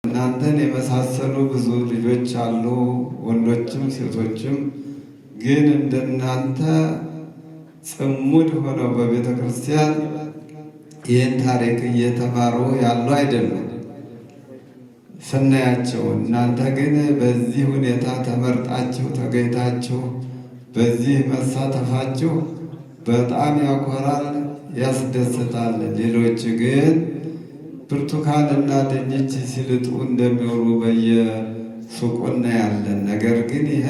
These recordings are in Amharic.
እናንተን የመሳሰሉ ብዙ ልጆች አሉ፣ ወንዶችም ሴቶችም። ግን እንደናንተ ጽሙድ ሆነው በቤተ ክርስቲያን ይህን ታሪክ እየተማሩ ያሉ አይደሉም ስናያቸው። እናንተ ግን በዚህ ሁኔታ ተመርጣችሁ ተገኝታችሁ በዚህ መሳተፋችሁ በጣም ያኮራል፣ ያስደስታል። ሌሎች ግን ብርቱካንና ድንች ሲልጡ እንደሚውሉ በየሱቁ እናያለን። ነገር ግን ይሄ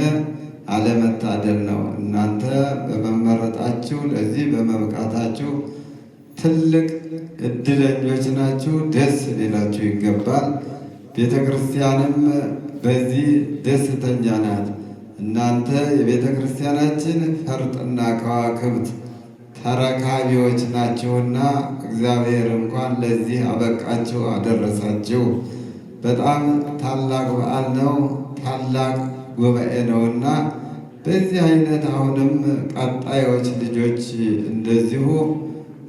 አለመታደል ነው። እናንተ በመመረጣችሁ ለዚህ በመብቃታችሁ ትልቅ እድለኞች ናችሁ። ደስ ሊላችሁ ይገባል። ቤተ ክርስቲያንም በዚህ ደስተኛ ናት። እናንተ የቤተ ክርስቲያናችን ፈርጥና ከዋክብት ተረካቢዎች ናቸውና እግዚአብሔር እንኳን ለዚህ አበቃችሁ አደረሳችሁ። በጣም ታላቅ በዓል ነው፣ ታላቅ ጉባኤ ነውና በዚህ አይነት አሁንም ቀጣዮች ልጆች እንደዚሁ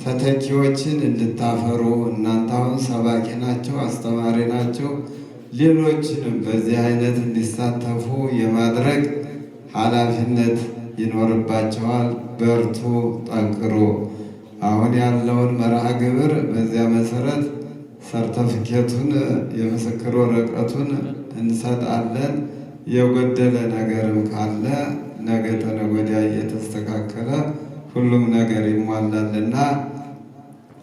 ተተኪዎችን እንድታፈሩ እናንተ አሁን ሰባኪ ናቸው፣ አስተማሪ ናቸው። ሌሎችንም በዚህ አይነት እንዲሳተፉ የማድረግ ኃላፊነት ይኖርባቸዋል። በርቱ፣ ጠንክሩ። አሁን ያለውን መርሃ ግብር በዚያ መሰረት ሰርተፊኬቱን የምስክር ወረቀቱን እንሰጣለን። የጎደለ ነገርም ካለ ነገ ተነገ ወዲያ እየተስተካከለ ሁሉም ነገር ይሟላልና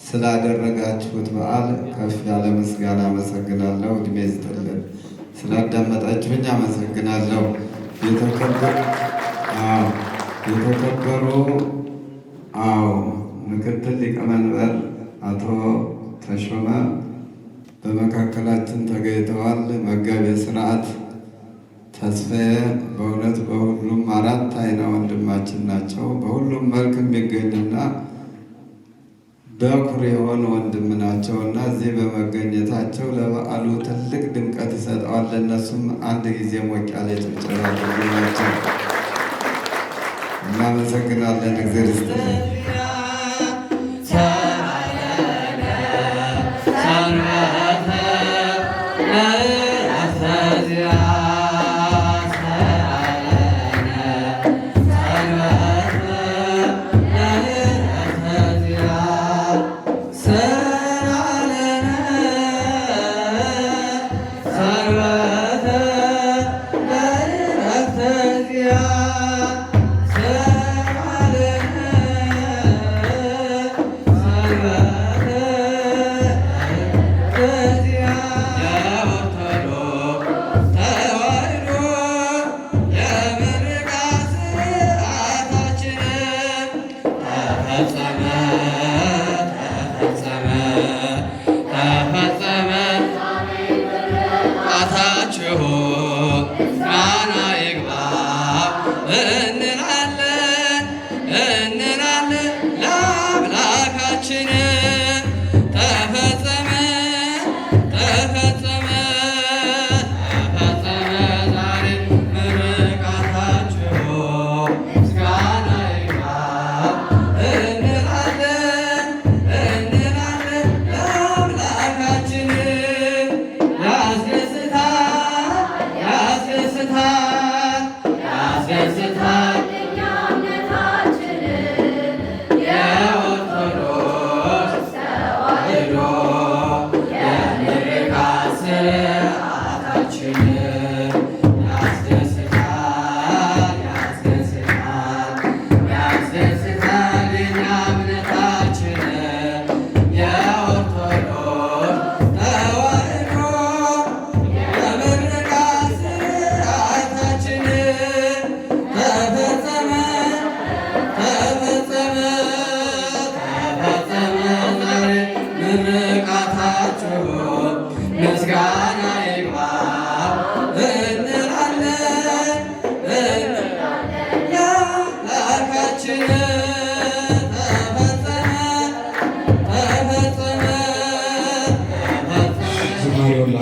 ስላደረጋችሁት በዓል ከፍ ያለ ምስጋና አመሰግናለሁ። እድሜ ይስጥልን። ስላዳመጣችሁኝ አመሰግናለሁ። የተከበሩ ምክትል ሊቀመንበር አቶ ተሾመ በመካከላችን ተገኝተዋል። መጋቤ ሥርዓት ተስፋዬ በእውነት በሁሉም አራት አይና ወንድማችን ናቸው። በሁሉም መልክ የሚገኙና በኩር የሆኑ ወንድም ናቸውና እዚህ በመገኘታቸው ለበዓሉ ትልቅ ድምቀት ይሰጠዋል። ለእነሱም አንድ ጊዜ ሞቅ ያለ ጭብጨባ ናቸው። እናመሰግናለን። እግዚአብሔር ይስጥልን።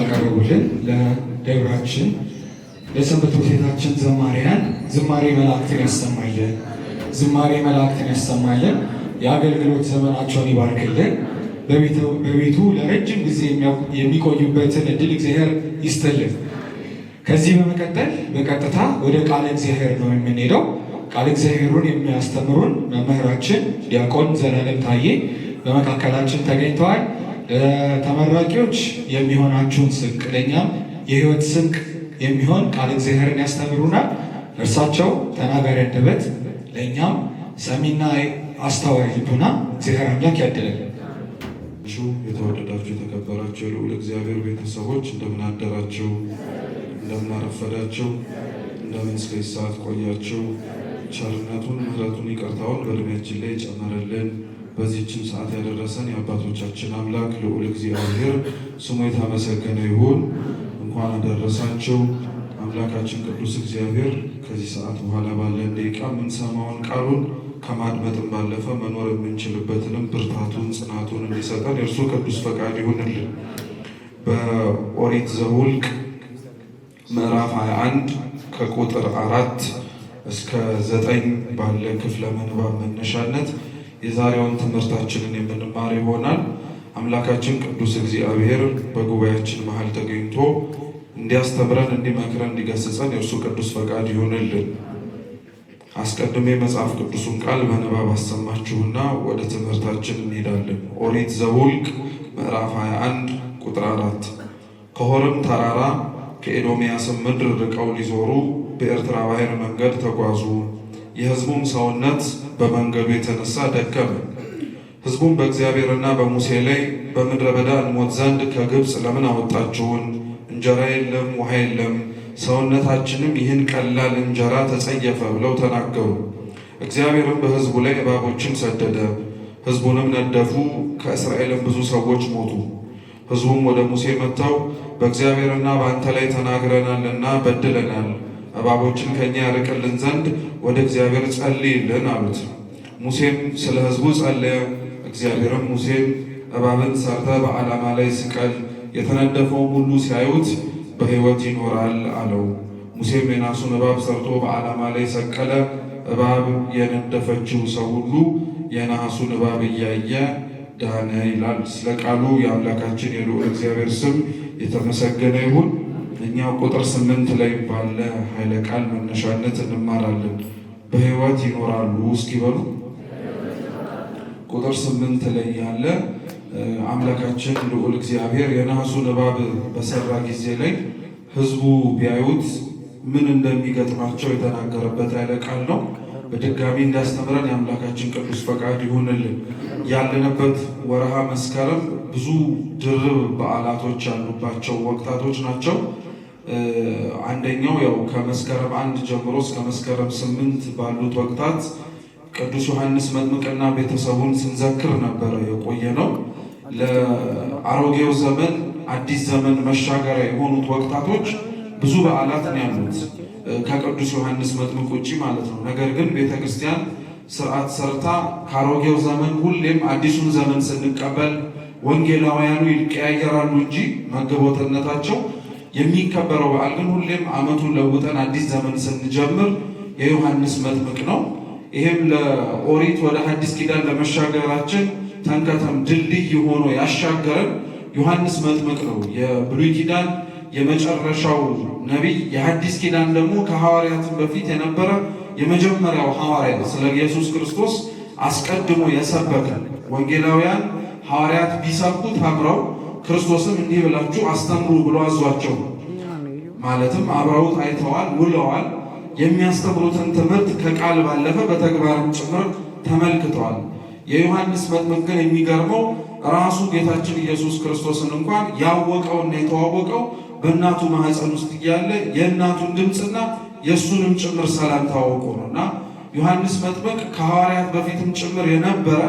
ላቀረቡልን ለደብራችን ለሰንበት ቤታችን ዘማሪያን ዝማሬ መላእክትን ያሰማልን፣ ዝማሬ መላእክትን ያሰማልን። የአገልግሎት ዘመናቸውን ይባርክልን። በቤቱ ለረጅም ጊዜ የሚቆዩበትን እድል እግዚአብሔር ይስጥልን። ከዚህ በመቀጠል በቀጥታ ወደ ቃለ እግዚአብሔር ነው የምንሄደው። ቃለ እግዚአብሔሩን የሚያስተምሩን መምህራችን ዲያቆን ዘላለም ታዬ በመካከላችን ተገኝተዋል። ተመራቂዎች የሚሆናችሁን ስንቅ ለእኛም የሕይወት ስንቅ የሚሆን ቃለ እግዚአብሔርን ያስተምሩናል። እርሳቸው ተናጋሪ አንደበት፣ ለእኛም ሰሚና አስተዋይ ልቡና እግዚአብሔር አምላክ ያድለን። የተወደዳችሁ የተከበራችሁ የልዑል እግዚአብሔር ቤተሰቦች እንደምን አደራችሁ? እንደምን አረፈዳችሁ? እንደምን እስከ ሰዓት ቆያችሁ? ቸርነቱን ምሕረቱን ይቅርታውን በዕድሜያችን ላይ ጨመረልን። በዚህችን ሰዓት ያደረሰን የአባቶቻችን አምላክ ልዑል እግዚአብሔር ስሙ የተመሰገነ ይሁን። እንኳን አደረሳችሁ። አምላካችን ቅዱስ እግዚአብሔር ከዚህ ሰዓት በኋላ ባለን ደቂቃ የምንሰማውን ቃሉን ከማድመጥም ባለፈ መኖር የምንችልበትንም ብርታቱን ጽናቱን እንዲሰጠን የእርሱ ቅዱስ ፈቃድ ይሁንልን። በኦሪት ዘኍልቍ ምዕራፍ 21 ከቁጥር 4 እስከ 9 ባለ ክፍለ ምንባብ መነሻነት የዛሬውን ትምህርታችንን የምንማር ይሆናል። አምላካችን ቅዱስ እግዚአብሔር በጉባኤያችን መሃል ተገኝቶ እንዲያስተምረን፣ እንዲመክረን፣ እንዲገስጸን የእርሱ ቅዱስ ፈቃድ ይሁንልን። አስቀድሜ መጽሐፍ ቅዱሱን ቃል በንባብ አሰማችሁና ወደ ትምህርታችን እንሄዳለን። ኦሪት ዘኍልቍ ምዕራፍ 21 ቁጥር 4 ከሖርም ተራራ ከኤዶምያስም ምድር ርቀው ሊዞሩ በኤርትራ ባሕር መንገድ ተጓዙ። የሕዝቡም ሰውነት በመንገዱ የተነሳ ደከመ። ሕዝቡም በእግዚአብሔርና በሙሴ ላይ በምድረ በዳ እንሞት ዘንድ ከግብፅ ለምን አወጣችሁን? እንጀራ የለም፣ ውሃ የለም፣ ሰውነታችንም ይህን ቀላል እንጀራ ተጸየፈ ብለው ተናገሩ። እግዚአብሔርም በሕዝቡ ላይ እባቦችን ሰደደ፣ ሕዝቡንም ነደፉ። ከእስራኤልም ብዙ ሰዎች ሞቱ። ሕዝቡም ወደ ሙሴ መጥተው በእግዚአብሔርና በአንተ ላይ ተናግረናልና በድለናል፣ እባቦችን ከእኛ ያርቅልን ዘንድ ወደ እግዚአብሔር ጸልይልን አሉት። ሙሴም ስለ ሕዝቡ ጸለየ። እግዚአብሔርም ሙሴን እባብን ሰርተ በዓላማ ላይ ስቀል፣ የተነደፈውም ሁሉ ሲያዩት በሕይወት ይኖራል አለው። ሙሴም የናሱን እባብ ሰርቶ በዓላማ ላይ ሰቀለ። እባብ የነደፈችው ሰው ሁሉ የነሐሱን እባብ እያየ ዳነ ይላል። ስለ ቃሉ የአምላካችን የልዑል እግዚአብሔር ስም የተመሰገነ ይሁን። እኛ ቁጥር 8 ላይ ባለ ኃይለ ቃል መነሻነት እንማራለን። በሕይወት ይኖራሉ እስኪ በሉ። ቁጥር 8 ላይ ያለ አምላካችን ልዑል እግዚአብሔር የነሐሱን እባብ በሰራ ጊዜ ላይ ሕዝቡ ቢያዩት ምን እንደሚገጥማቸው የተናገረበት ኃይለ ቃል ነው። በድጋሚ እንዳስተምረን የአምላካችን ቅዱስ ፈቃድ ይሁንልን። ያለንበት ወርሃ መስከረም ብዙ ድርብ በዓላቶች ያሉባቸው ወቅታቶች ናቸው። አንደኛው ያው ከመስከረም 1 ጀምሮ እስከ መስከረም 8 ባሉት ወቅታት ቅዱስ ዮሐንስ መጥምቅና ቤተሰቡን ስንዘክር ነበረ የቆየ ነው። ለአሮጌው ዘመን አዲስ ዘመን መሻገሪያ የሆኑት ወቅታቶች ብዙ በዓላት ነው ያሉት ከቅዱስ ዮሐንስ መጥምቅ ውጭ ማለት ነው። ነገር ግን ቤተክርስቲያን ስርዓት ሰርታ ከአሮጌው ዘመን ሁሌም አዲሱን ዘመን ስንቀበል ወንጌላውያኑ ይቀያየራሉ እንጂ መገቦትነታቸው የሚከበረው በዓል ግን ሁሌም ዓመቱን ለውጠን አዲስ ዘመን ስንጀምር የዮሐንስ መጥምቅ ነው። ይሄም ለኦሪት ወደ ሐዲስ ኪዳን ለመሻገራችን ተንከተም ድልድይ ሆኖ ያሻገረን ዮሐንስ መጥምቅ ነው። የብሉይ ኪዳን የመጨረሻው ነቢይ፣ የሐዲስ ኪዳን ደግሞ ከሐዋርያትን በፊት የነበረ የመጀመሪያው ሐዋርያ፣ ስለ ኢየሱስ ክርስቶስ አስቀድሞ የሰበከ። ወንጌላውያን ሐዋርያት ቢሰብኩት አብረው ክርስቶስም እንዲህ ብላችሁ አስተምሩ ብሎ አዟቸው፣ ማለትም አብረውት አይተዋል፣ ውለዋል። የሚያስተምሩትን ትምህርት ከቃል ባለፈ በተግባርም ጭምር ተመልክተዋል። የዮሐንስ መጥምቅ ግን የሚገርመው ራሱ ጌታችን ኢየሱስ ክርስቶስን እንኳን ያወቀውና የተዋወቀው በእናቱ ማኅፀን ውስጥ እያለ የእናቱን ድምፅና የእሱንም ጭምር ሰላም ታወቁ ነው እና ዮሐንስ መጥምቅ ከሐዋርያት በፊትም ጭምር የነበረ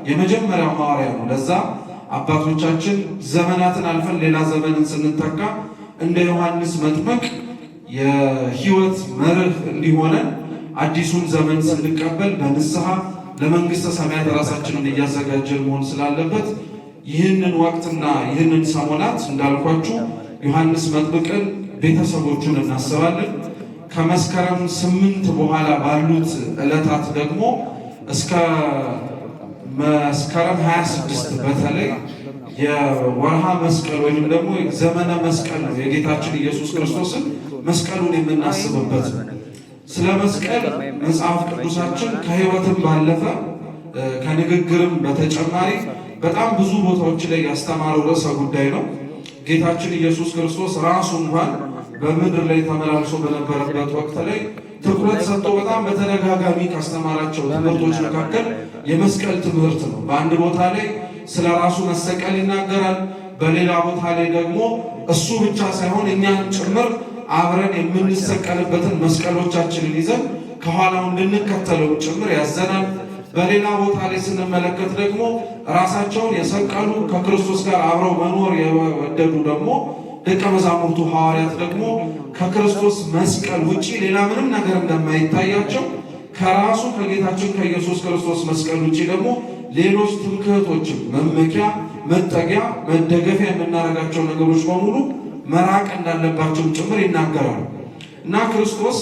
የመጀመሪያው ሐዋርያ ነው። ለዛ አባቶቻችን ዘመናትን አልፈን ሌላ ዘመንን ስንተካ እንደ ዮሐንስ መጥምቅ የሕይወት መርህ እንዲሆነን አዲሱን ዘመን ስንቀበል በንስሐ ለመንግሥተ ሰማያት ራሳችንን እያዘጋጀን መሆን ስላለበት ይህንን ወቅትና ይህንን ሰሞናት እንዳልኳችሁ ዮሐንስ መጥምቅን ቤተሰቦቹን እናስባለን። ከመስከረም 8 በኋላ ባሉት ዕለታት ደግሞ እስከ መስከረም 26 በተለይ የወርሃ መስቀል ወይም ደግሞ ዘመነ መስቀል ነው። የጌታችን ኢየሱስ ክርስቶስን መስቀሉን የምናስብበት ስለ መስቀል መጽሐፍ ቅዱሳችን ከሕይወትም ባለፈ ከንግግርም በተጨማሪ በጣም ብዙ ቦታዎች ላይ ያስተማረው ርዕሰ ጉዳይ ነው። ጌታችን ኢየሱስ ክርስቶስ ራሱ እንኳን በምድር ላይ ተመላልሶ በነበረበት ወቅት ላይ ትኩረት ሰጥቶ በጣም በተደጋጋሚ ካስተማራቸው ትምህርቶች መካከል የመስቀል ትምህርት ነው። በአንድ ቦታ ላይ ስለ ራሱ መሰቀል ይናገራል። በሌላ ቦታ ላይ ደግሞ እሱ ብቻ ሳይሆን እኛን ጭምር አብረን የምንሰቀልበትን መስቀሎቻችንን ይዘን ከኋላው እንድንከተለው ጭምር ያዘናል። በሌላ ቦታ ላይ ስንመለከት ደግሞ ራሳቸውን የሰቀሉ ከክርስቶስ ጋር አብረው መኖር የወደዱ ደግሞ ደቀ መዛሙርቱ ሐዋርያት ደግሞ ከክርስቶስ መስቀል ውጪ ሌላ ምንም ነገር እንደማይታያቸው ከራሱ ከጌታችን ከኢየሱስ ክርስቶስ መስቀል ውጪ ደግሞ ሌሎች ትምክህቶችም መመኪያ፣ መጠጊያ፣ መደገፊያ የምናደርጋቸው ነገሮች በሙሉ መራቅ እንዳለባቸው ጭምር ይናገራሉ እና ክርስቶስ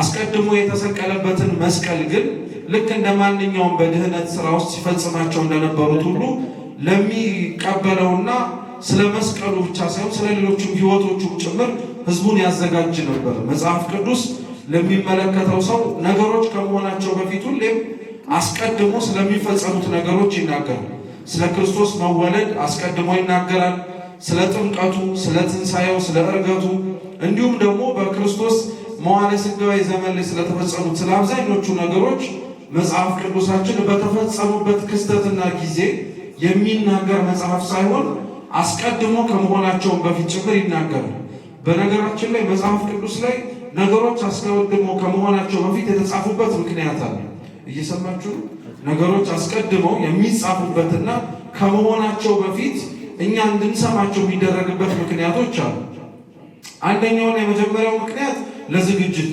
አስቀድሞ የተሰቀለበትን መስቀል ግን ልክ እንደ ማንኛውም በድህነት ስራ ውስጥ ሲፈጽማቸው እንደነበሩት ሁሉ ለሚቀበለውና ስለ መስቀሉ ብቻ ሳይሆን ስለ ሌሎችም ሕይወቶቹም ጭምር ሕዝቡን ያዘጋጅ ነበር። መጽሐፍ ቅዱስ ለሚመለከተው ሰው ነገሮች ከመሆናቸው በፊት ሁሌም አስቀድሞ ስለሚፈጸሙት ነገሮች ይናገራል። ስለ ክርስቶስ መወለድ አስቀድሞ ይናገራል። ስለ ጥምቀቱ፣ ስለ ትንሣኤው፣ ስለ ዕርገቱ እንዲሁም ደግሞ በክርስቶስ መዋዕለ ሥጋዌ ዘመን ላይ ስለተፈጸሙት ስለ አብዛኞቹ ነገሮች መጽሐፍ ቅዱሳችን በተፈጸሙበት ክስተትና ጊዜ የሚናገር መጽሐፍ ሳይሆን አስቀድሞ ከመሆናቸውን በፊት ጭምር ይናገራል። በነገራችን ላይ መጽሐፍ ቅዱስ ላይ ነገሮች አስቀድሞ ከመሆናቸው በፊት የተጻፉበት ምክንያት አለ። እየሰማችሁ ነገሮች አስቀድመው የሚጻፉበትና ከመሆናቸው በፊት እኛ እንድንሰማቸው የሚደረግበት ምክንያቶች አሉ። አንደኛውና የመጀመሪያው ምክንያት ለዝግጅት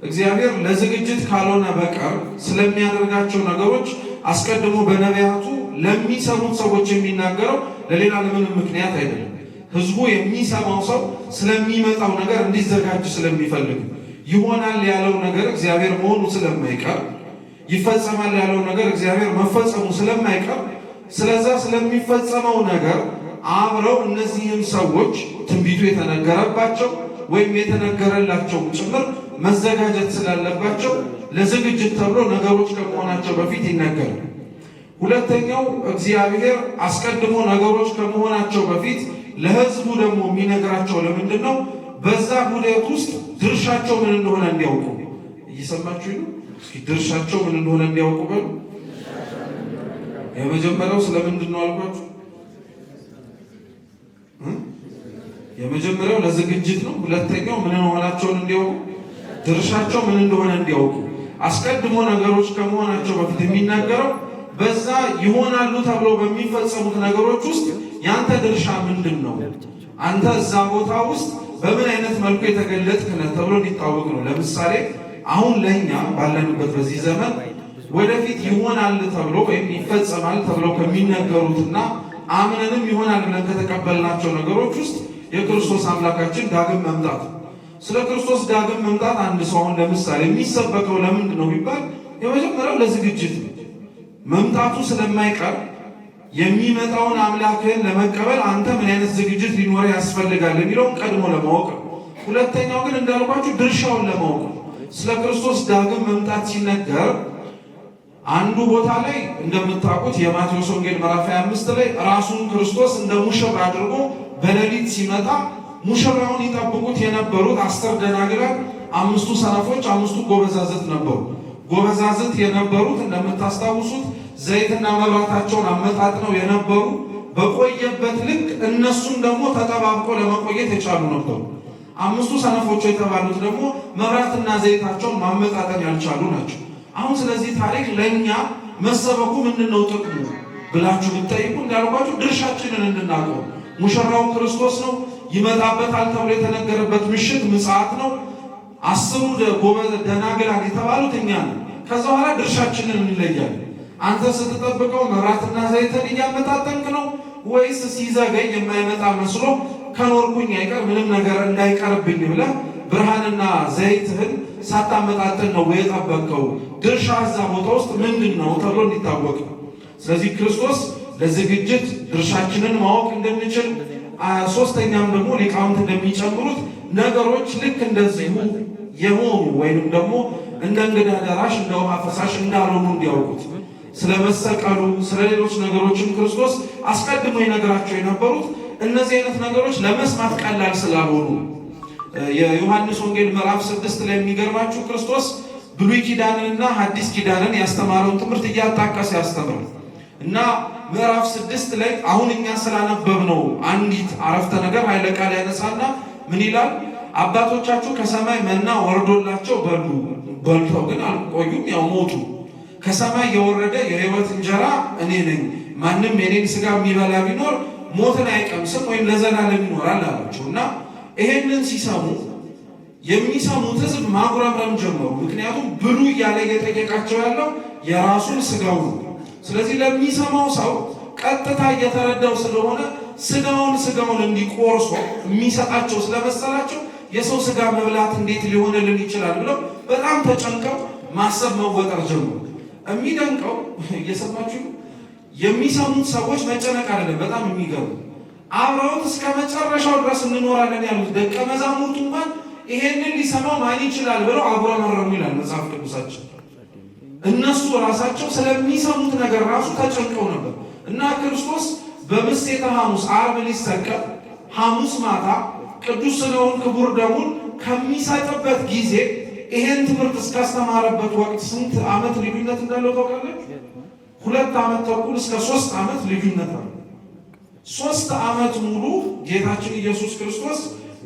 እግዚአብሔር ለዝግጅት ካልሆነ በቀር ስለሚያደርጋቸው ነገሮች አስቀድሞ በነቢያቱ ለሚሰሙት ሰዎች የሚናገረው ለሌላ ለምንም ምክንያት አይደለም። ሕዝቡ የሚሰማው ሰው ስለሚመጣው ነገር እንዲዘጋጅ ስለሚፈልግ ይሆናል ያለው ነገር እግዚአብሔር መሆኑ ስለማይቀር ይፈጸማል ያለው ነገር እግዚአብሔር መፈጸሙ ስለማይቀር ስለዛ ስለሚፈጸመው ነገር አብረው እነዚህም ሰዎች ትንቢቱ የተነገረባቸው ወይም የተነገረላቸው ጭምር መዘጋጀት ስላለባቸው ለዝግጅት ተብሎ ነገሮች ከመሆናቸው በፊት ይነገራል። ሁለተኛው እግዚአብሔር አስቀድሞ ነገሮች ከመሆናቸው በፊት ለሕዝቡ ደግሞ የሚነግራቸው ለምንድን ነው? በዛ ሂደት ውስጥ ድርሻቸው ምን እንደሆነ እንዲያውቁ። እየሰማችሁ ነው? እስኪ ድርሻቸው ምን እንደሆነ እንዲያውቁ በሉ። የመጀመሪያው ስለምንድን ነው አልኳችሁ? የመጀመሪያው ለዝግጅት ነው። ሁለተኛው ምን መሆናቸውን እንዲያውቁ፣ ድርሻቸው ምን እንደሆነ እንዲያውቁ። አስቀድሞ ነገሮች ከመሆናቸው በፊት የሚናገረው በዛ ይሆናሉ ተብሎ በሚፈጸሙት ነገሮች ውስጥ ያንተ ድርሻ ምንድን ነው? አንተ እዛ ቦታ ውስጥ በምን አይነት መልኩ የተገለጥክ ነህ ተብሎ እንዲታወቅ ነው። ለምሳሌ አሁን ለእኛ ባለንበት በዚህ ዘመን ወደፊት ይሆናል ተብሎ ወይም ይፈጸማል ተብሎ ከሚነገሩትና አምነንም ይሆናል ብለን ከተቀበልናቸው ነገሮች ውስጥ የክርስቶስ አምላካችን ዳግም መምጣት። ስለ ክርስቶስ ዳግም መምጣት አንድ ሰው አሁን ለምሳሌ የሚሰበከው ለምንድን ነው ቢባል የመጀመሪያው ለዝግጅት ነው። መምጣቱ ስለማይቀር የሚመጣውን አምላክህን ለመቀበል አንተ ምን አይነት ዝግጅት ሊኖር ያስፈልጋል የሚለውን ቀድሞ ለማወቅ ነው። ሁለተኛው ግን እንዳልኳችሁ ድርሻውን ለማወቅ ነው። ስለ ክርስቶስ ዳግም መምጣት ሲነገር አንዱ ቦታ ላይ እንደምታውቁት የማቴዎስ ወንጌል ምዕራፍ 25 ላይ ራሱን ክርስቶስ እንደ ሙሽራ አድርጎ በሌሊት ሲመጣ ሙሽራውን ይጠብቁት የነበሩት 10 ደናግላን፣ 5 ሰነፎች፣ 5 ጎበዛዝት ነበሩ። ጎበዛዝት የነበሩት እንደምታስታውሱት ዘይትና መብራታቸውን አመጣጥነው የነበሩ በቆየበት ልክ እነሱም ደግሞ ተጠባብቆ ለመቆየት የቻሉ ነበሩ። 5 ሰነፎች የተባሉት ደግሞ መብራትና ዘይታቸውን ማመጣጠን ያልቻሉ ናቸው። አሁን ስለዚህ ታሪክ ለእኛ መሰበኩ ምንድነው ጥቅሙ ብላችሁ ብትጠይቁ እንዳልኳችሁ ድርሻችንን እንድናውቀው። ሙሽራው ክርስቶስ ነው። ይመጣበታል ተብሎ የተነገረበት ምሽት ምጽአት ነው። 10 ጎበዝ ደናግላን የተባሉት እኛ ነው። ከዛ በኋላ ድርሻችንን እንለያለን። አንተ ስትጠብቀው መብራትና ዘይትን እያመጣጠንክ ነው ወይስ ሲዘገኝ የማይመጣ መስሎ ከኖርኩኝ አይቀር ምንም ነገር እንዳይቀርብኝ ብለህ ብርሃንና ዘይትህን ሳታመጣጥን ነው የጠበቅከው። ድርሻ እዛ ቦታ ውስጥ ምንድን ነው ተብሎ እንዲታወቅ። ስለዚህ ክርስቶስ ለዝግጅት ድርሻችንን ማወቅ እንድንችል፣ ሶስተኛም ደግሞ ሊቃውንት እንደሚጨምሩት ነገሮች ልክ እንደዚሁ የሆኑ ወይንም ደግሞ እንደ እንግዳ ደራሽ እንደ ውሃ ፈሳሽ እንዳልሆኑ እንዲያውቁት ስለ መሰቀሉ ስለ ሌሎች ነገሮችም ክርስቶስ አስቀድሞ ይነግራቸው የነበሩት እነዚህ አይነት ነገሮች ለመስማት ቀላል ስላልሆኑ የዮሐንስ ወንጌል ምዕራፍ 6 ላይ የሚገርማችሁ ክርስቶስ ብሉይ ኪዳንንና ሐዲስ ኪዳንን ያስተማረውን ትምህርት እያጣቀሰ ያስተምራል እና ምዕራፍ 6 ላይ አሁን እኛ ስላነበብነው አንዲት አረፍተ ነገር ኃይለ ቃል ያነሳና ምን ይላል? አባቶቻችሁ ከሰማይ መና ወርዶላቸው በልተው ግን አልቆዩም፣ ያው ሞቱ። ከሰማይ የወረደ የሕይወት እንጀራ እኔ ነኝ፣ ማንም የኔን ሥጋ የሚበላ ቢኖር ሞትን አይቀምስም ወይም ለዘላለም ይኖራል አላቸው። እና ይሄንን ሲሰሙ የሚሰሙት ሕዝብ ማጉረምረም ጀመሩ። ምክንያቱም ብሉ እያለ እየጠየቃቸው ያለው የራሱን ሥጋው ነው። ስለዚህ ለሚሰማው ሰው ቀጥታ እየተረዳው ስለሆነ ሥጋውን እንዲቆርሶ የሚሰጣቸው ስለመሰላቸው የሰው ሥጋ መብላት እንዴት ሊሆንልን ይችላል ብለው በጣም ተጨንቀው ማሰብ መወጠር ጀመሩ። የሚደንቀው እየሰማችሁ የሚሰሙት ሰዎች መጨነቅ አይደለም። በጣም የሚገርም አብረውት እስከ መጨረሻው ድረስ እንኖራለን ያሉት ደቀ መዛሙርቱ እንኳን ይሄንን ሊሰማው ማን ይችላል ብለው አጉረመረሙ ይላል መጽሐፍ ቅዱሳችን። እነሱ ራሳቸው ስለሚሰሙት ነገር ራሱ ተጨንቀው ነበር እና ክርስቶስ በምሴተ ሐሙስ ዓርብ ሊሰቀል ሐሙስ ማታ ቅዱስ ሥጋውን ክቡር ደሙን ከሚሰጥበት ጊዜ ይሄን ትምህርት እስካስተማረበት ወቅት ስንት ዓመት ልዩነት እንዳለው ታውቃለች? 2 ዓመት ተኩል እስከ 3 ዓመት ልዩነት አለ። 3 ዓመት ሙሉ ጌታችን ኢየሱስ ክርስቶስ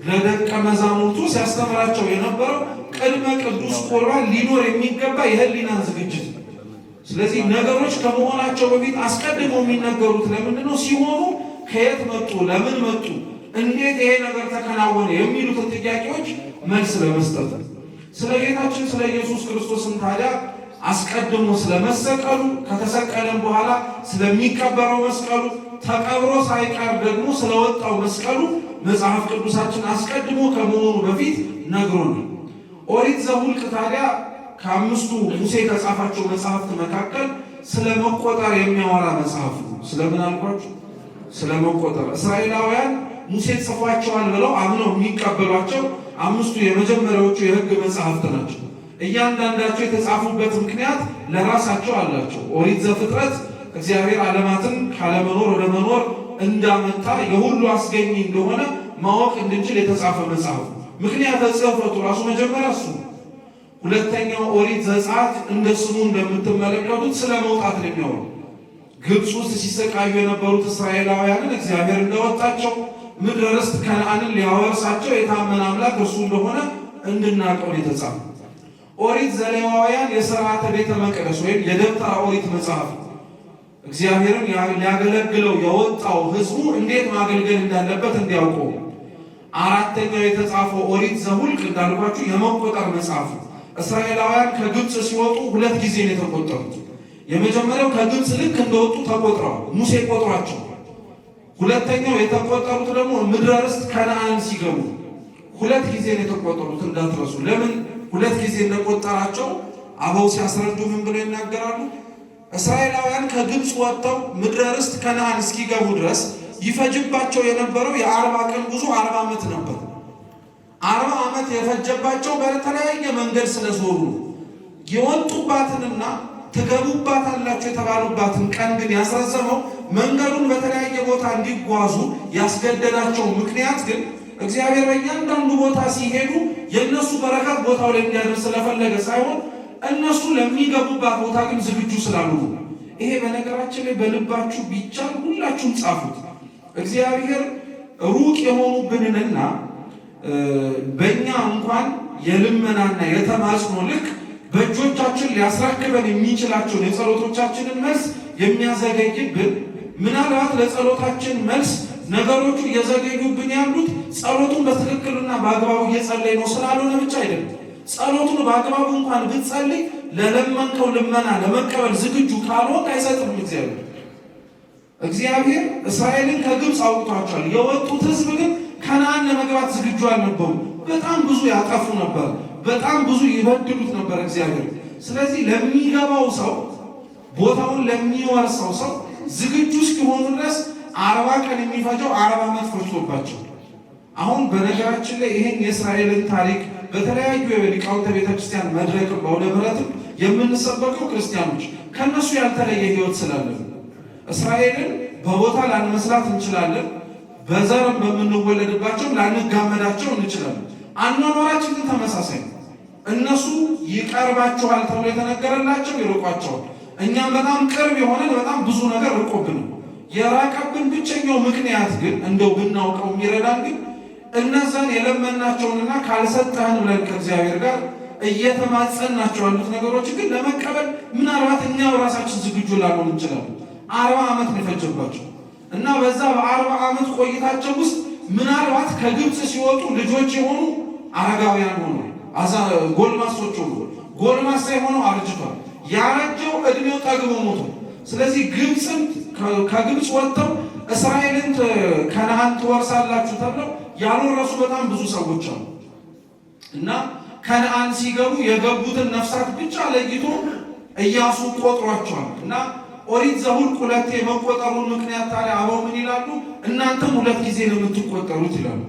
ለደቀ መዛሙርቱ ሲያስተምራቸው የነበረው ቅድመ ቅዱስ ቁርባን ሊኖር የሚገባ የህሊናን ዝግጅት ነው። ስለዚህ ነገሮች ከመሆናቸው በፊት አስቀድመው የሚነገሩት ለምንድን ነው? ሲሆኑ ከየት መጡ፣ ለምን መጡ፣ እንዴት ይሄ ነገር ተከናወነ የሚሉትን ጥያቄዎች መልስ ለመስጠት ስለ ጌታችን ስለ ኢየሱስ ክርስቶስን ታዲያ አስቀድሞ ስለመሰቀሉ ከተሰቀለም በኋላ ስለሚቀበረው መስቀሉ ተቀብሮ ሳይቀር ደግሞ ስለወጣው መስቀሉ መጽሐፍ ቅዱሳችን አስቀድሞ ከመሆኑ በፊት ነግሮናል። ኦሪት ዘኍልቍ ታዲያ ከአምስቱ ሙሴ ከጻፋቸው መጽሐፍት መካከል ስለ መቆጠር የሚያወራ መጽሐፍ ነው። ስለምን አልኳችሁ? ስለ መቆጠር እስራኤላውያን ሙሴ ጽፏቸዋል ብለው አምነው የሚቀበሏቸው አምስቱ የመጀመሪያዎቹ የሕግ መጽሐፍት ናቸው። እያንዳንዳቸው የተጻፉበት ምክንያት ለራሳቸው አላቸው። ኦሪት ዘፍጥረት እግዚአብሔር ዓለማትን ካለመኖር ወደ መኖር እንዳመጣ የሁሉ አስገኝ እንደሆነ ማወቅ እንድንችል የተጻፈ መጽሐፍ ነው። ምክንያት ጽሕፈቱ ራሱ መጀመሪያ እሱ። ሁለተኛው ኦሪት ዘጸአት እንደ ስሙ እንደምትመለከቱት ስለ መውጣት ነው የሚያወራው። ግብፅ ውስጥ ሲሰቃዩ የነበሩት እስራኤላውያንን እግዚአብሔር እንደወጣቸው ምድረ ርስት ከነዓንን ሊያወርሳቸው የታመነ አምላክ እርሱ እንደሆነ እንድናውቀው የተጻፈ። ኦሪት ዘሌዋውያን የሥርዓተ ቤተ መቅደስ ወይም የደብተራ ኦሪት መጽሐፍ እግዚአብሔርን ሊያገለግለው የወጣው ሕዝቡ እንዴት ማገልገል እንዳለበት እንዲያውቀው። አራተኛው የተጻፈው ኦሪት ዘኍልቍ እንዳልኳችሁ የመቆጠር መጽሐፍ። እስራኤላውያን ከግብፅ ሲወጡ 2 ጊዜ ነው የተቆጠሩት። የመጀመሪያው ከግብፅ ልክ እንደወጡ ተቆጥረዋል፣ ሙሴ ቆጥሯቸው። ሁለተኛው የተቆጠሩት ደግሞ ምድረ ርስት ከነዓን ሲገቡ 2 ጊዜ ነው የተቆጠሩት፣ እንዳትረሱ። ለምን 2 ጊዜ እንደቆጠራቸው አበው ሲያስረዱ ምን ብለው ይናገራሉ? እስራኤላውያን ከግብፅ ወጥተው ምድረ ርስት ከነዓን እስኪገቡ ድረስ ይፈጅባቸው የነበረው የ40 ቀን ጉዞ 40 ዓመት ነበር። 40 ዓመት የፈጀባቸው በተለያየ መንገድ ስለዞሩ የወጡባትንና ትገቡባታላችሁ የተባሉባትን ቀን ግን ያስረዘመው መንገዱን በተለያየ ቦታ እንዲጓዙ ያስገደዳቸው ምክንያት ግን እግዚአብሔር በእያንዳንዱ ቦታ ሲሄዱ የእነሱ በረከት ቦታው ላይ እንዲያደርስ ስለፈለገ ሳይሆን እነሱ ለሚገቡባት ቦታ ግን ዝግጁ ስላሉ። ይሄ በነገራችን ላይ በልባችሁ ቢቻል ሁላችሁም ጻፉት። እግዚአብሔር ሩቅ የሆኑብንንና በእኛ እንኳን የልመናና የተማጽኖ ልክ በእጆቻችን ሊያስረክበን የሚችላቸውን የጸሎቶቻችንን መልስ የሚያዘገይብን፣ ምናልባት ለጸሎታችን መልስ ነገሮቹ እየዘገዩብን ያሉት ጸሎቱን በትክክልና በአግባቡ እየጸለይ ነው ስላልሆነ ብቻ አይደለም። ጸሎቱን በአግባቡ እንኳን ብትጸልይ ለለመንከው ልመና ለመቀበል ዝግጁ ካልሆንክ አይሰጥም እግዚአብሔር። እግዚአብሔር እስራኤልን ከግብፅ አውጥቷቸዋል። የወጡት ሕዝብ ግን ከነዓን ለመግባት ዝግጁ አልነበሩ። በጣም ብዙ ያጠፉ ነበር፣ በጣም ብዙ ይበድሉት ነበር እግዚአብሔር። ስለዚህ ለሚገባው ሰው ቦታውን ለሚወርሰው ሰው ዝግጁ እስኪሆኑ ድረስ 40 ቀን የሚፈጀው 40 ዓመት ፈጅቶባቸው። አሁን በነገራችን ላይ ይሄን የእስራኤልን ታሪክ በተለያዩ የሊቃውንተ ቤተክርስቲያን መድረክ በአውደ ምሕረትም የምንሰበከው ክርስቲያኖች ከነሱ ያልተለየ ሕይወት ስላለን እስራኤልን በቦታ ላንመስላት እንችላለን። በዘርም በምንወለድባቸው ላንጋመዳቸው እንችላለን። አኗኗራችን ግን ተመሳሳይ ነው። እነሱ ይቀርባቸዋል ተብሎ የተነገረላቸው ይርቋቸዋል። እኛም በጣም ቅርብ የሆነን በጣም ብዙ ነገር ርቆብን ነው። የራቀብን ብቸኛው ምክንያት ግን እንደው ብናውቀው የሚረዳን ግን እነዛን የለመናቸውንና ካልሰጠህን ብለን ከእግዚአብሔር ጋር እየተማጸናቸው ያሉት ነገሮች ግን ለመቀበል ምናልባት እኛው ራሳችን ዝግጁ ላልሆን እንችላለን። 40 ዓመት ነው የፈጀባቸው እና በዛ በ40 ዓመት ቆይታቸው ውስጥ ምናልባት ከግብፅ ሲወጡ ልጆች የሆኑ አረጋውያን ሆኑ፣ ጎልማሶች ሆኑ፣ ጎልማሳ የሆነው አርጅቷል፣ ያረጀው እድሜው ጠግቦ ሞቶ። ስለዚህ ግብፅን ከግብፅ ወጥተው እስራኤልን ከነዓን ትወርሳላችሁ ተብለው ያልወረሱ በጣም ብዙ ሰዎች አሉ እና ከነዓን ሲገቡ የገቡትን ነፍሳት ብቻ ለይቶ ኢያሱ ቆጥሯቸዋል እና ኦሪት ዘኍልቍ 2 የመቆጠሩን ምክንያት ታዲያ አበው ምን ይላሉ? እናንተም 2 ጊዜ ነው የምትቆጠሩት ይላሉ።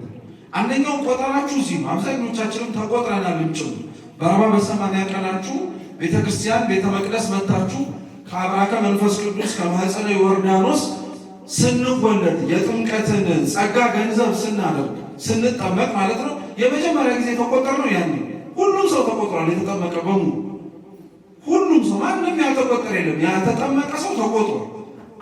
አንደኛው ቆጠራችሁ እዚህ ነው። አብዛኞቻችንም ተቆጥረናል። በ40 በ80 ቀናችሁ ቤተክርስቲያን ቤተ መቅደስ መታችሁ ከአብራከ መንፈስ ቅዱስ ከማኅፀነ ዮርዳኖስ ስንወለድ የጥምቀትን ጸጋ ገንዘብ ስናደርግ ስንጠመቅ ማለት ነው። የመጀመሪያ ጊዜ ተቆጠር ነው። ያኔ ሁሉም ሰው ተቆጥሯል። የተጠመቀ በሙሉ ሁሉም ሰው፣ ማንም ያልተቆጠረ የለም። ያልተጠመቀ ሰው ተቆጥሯል።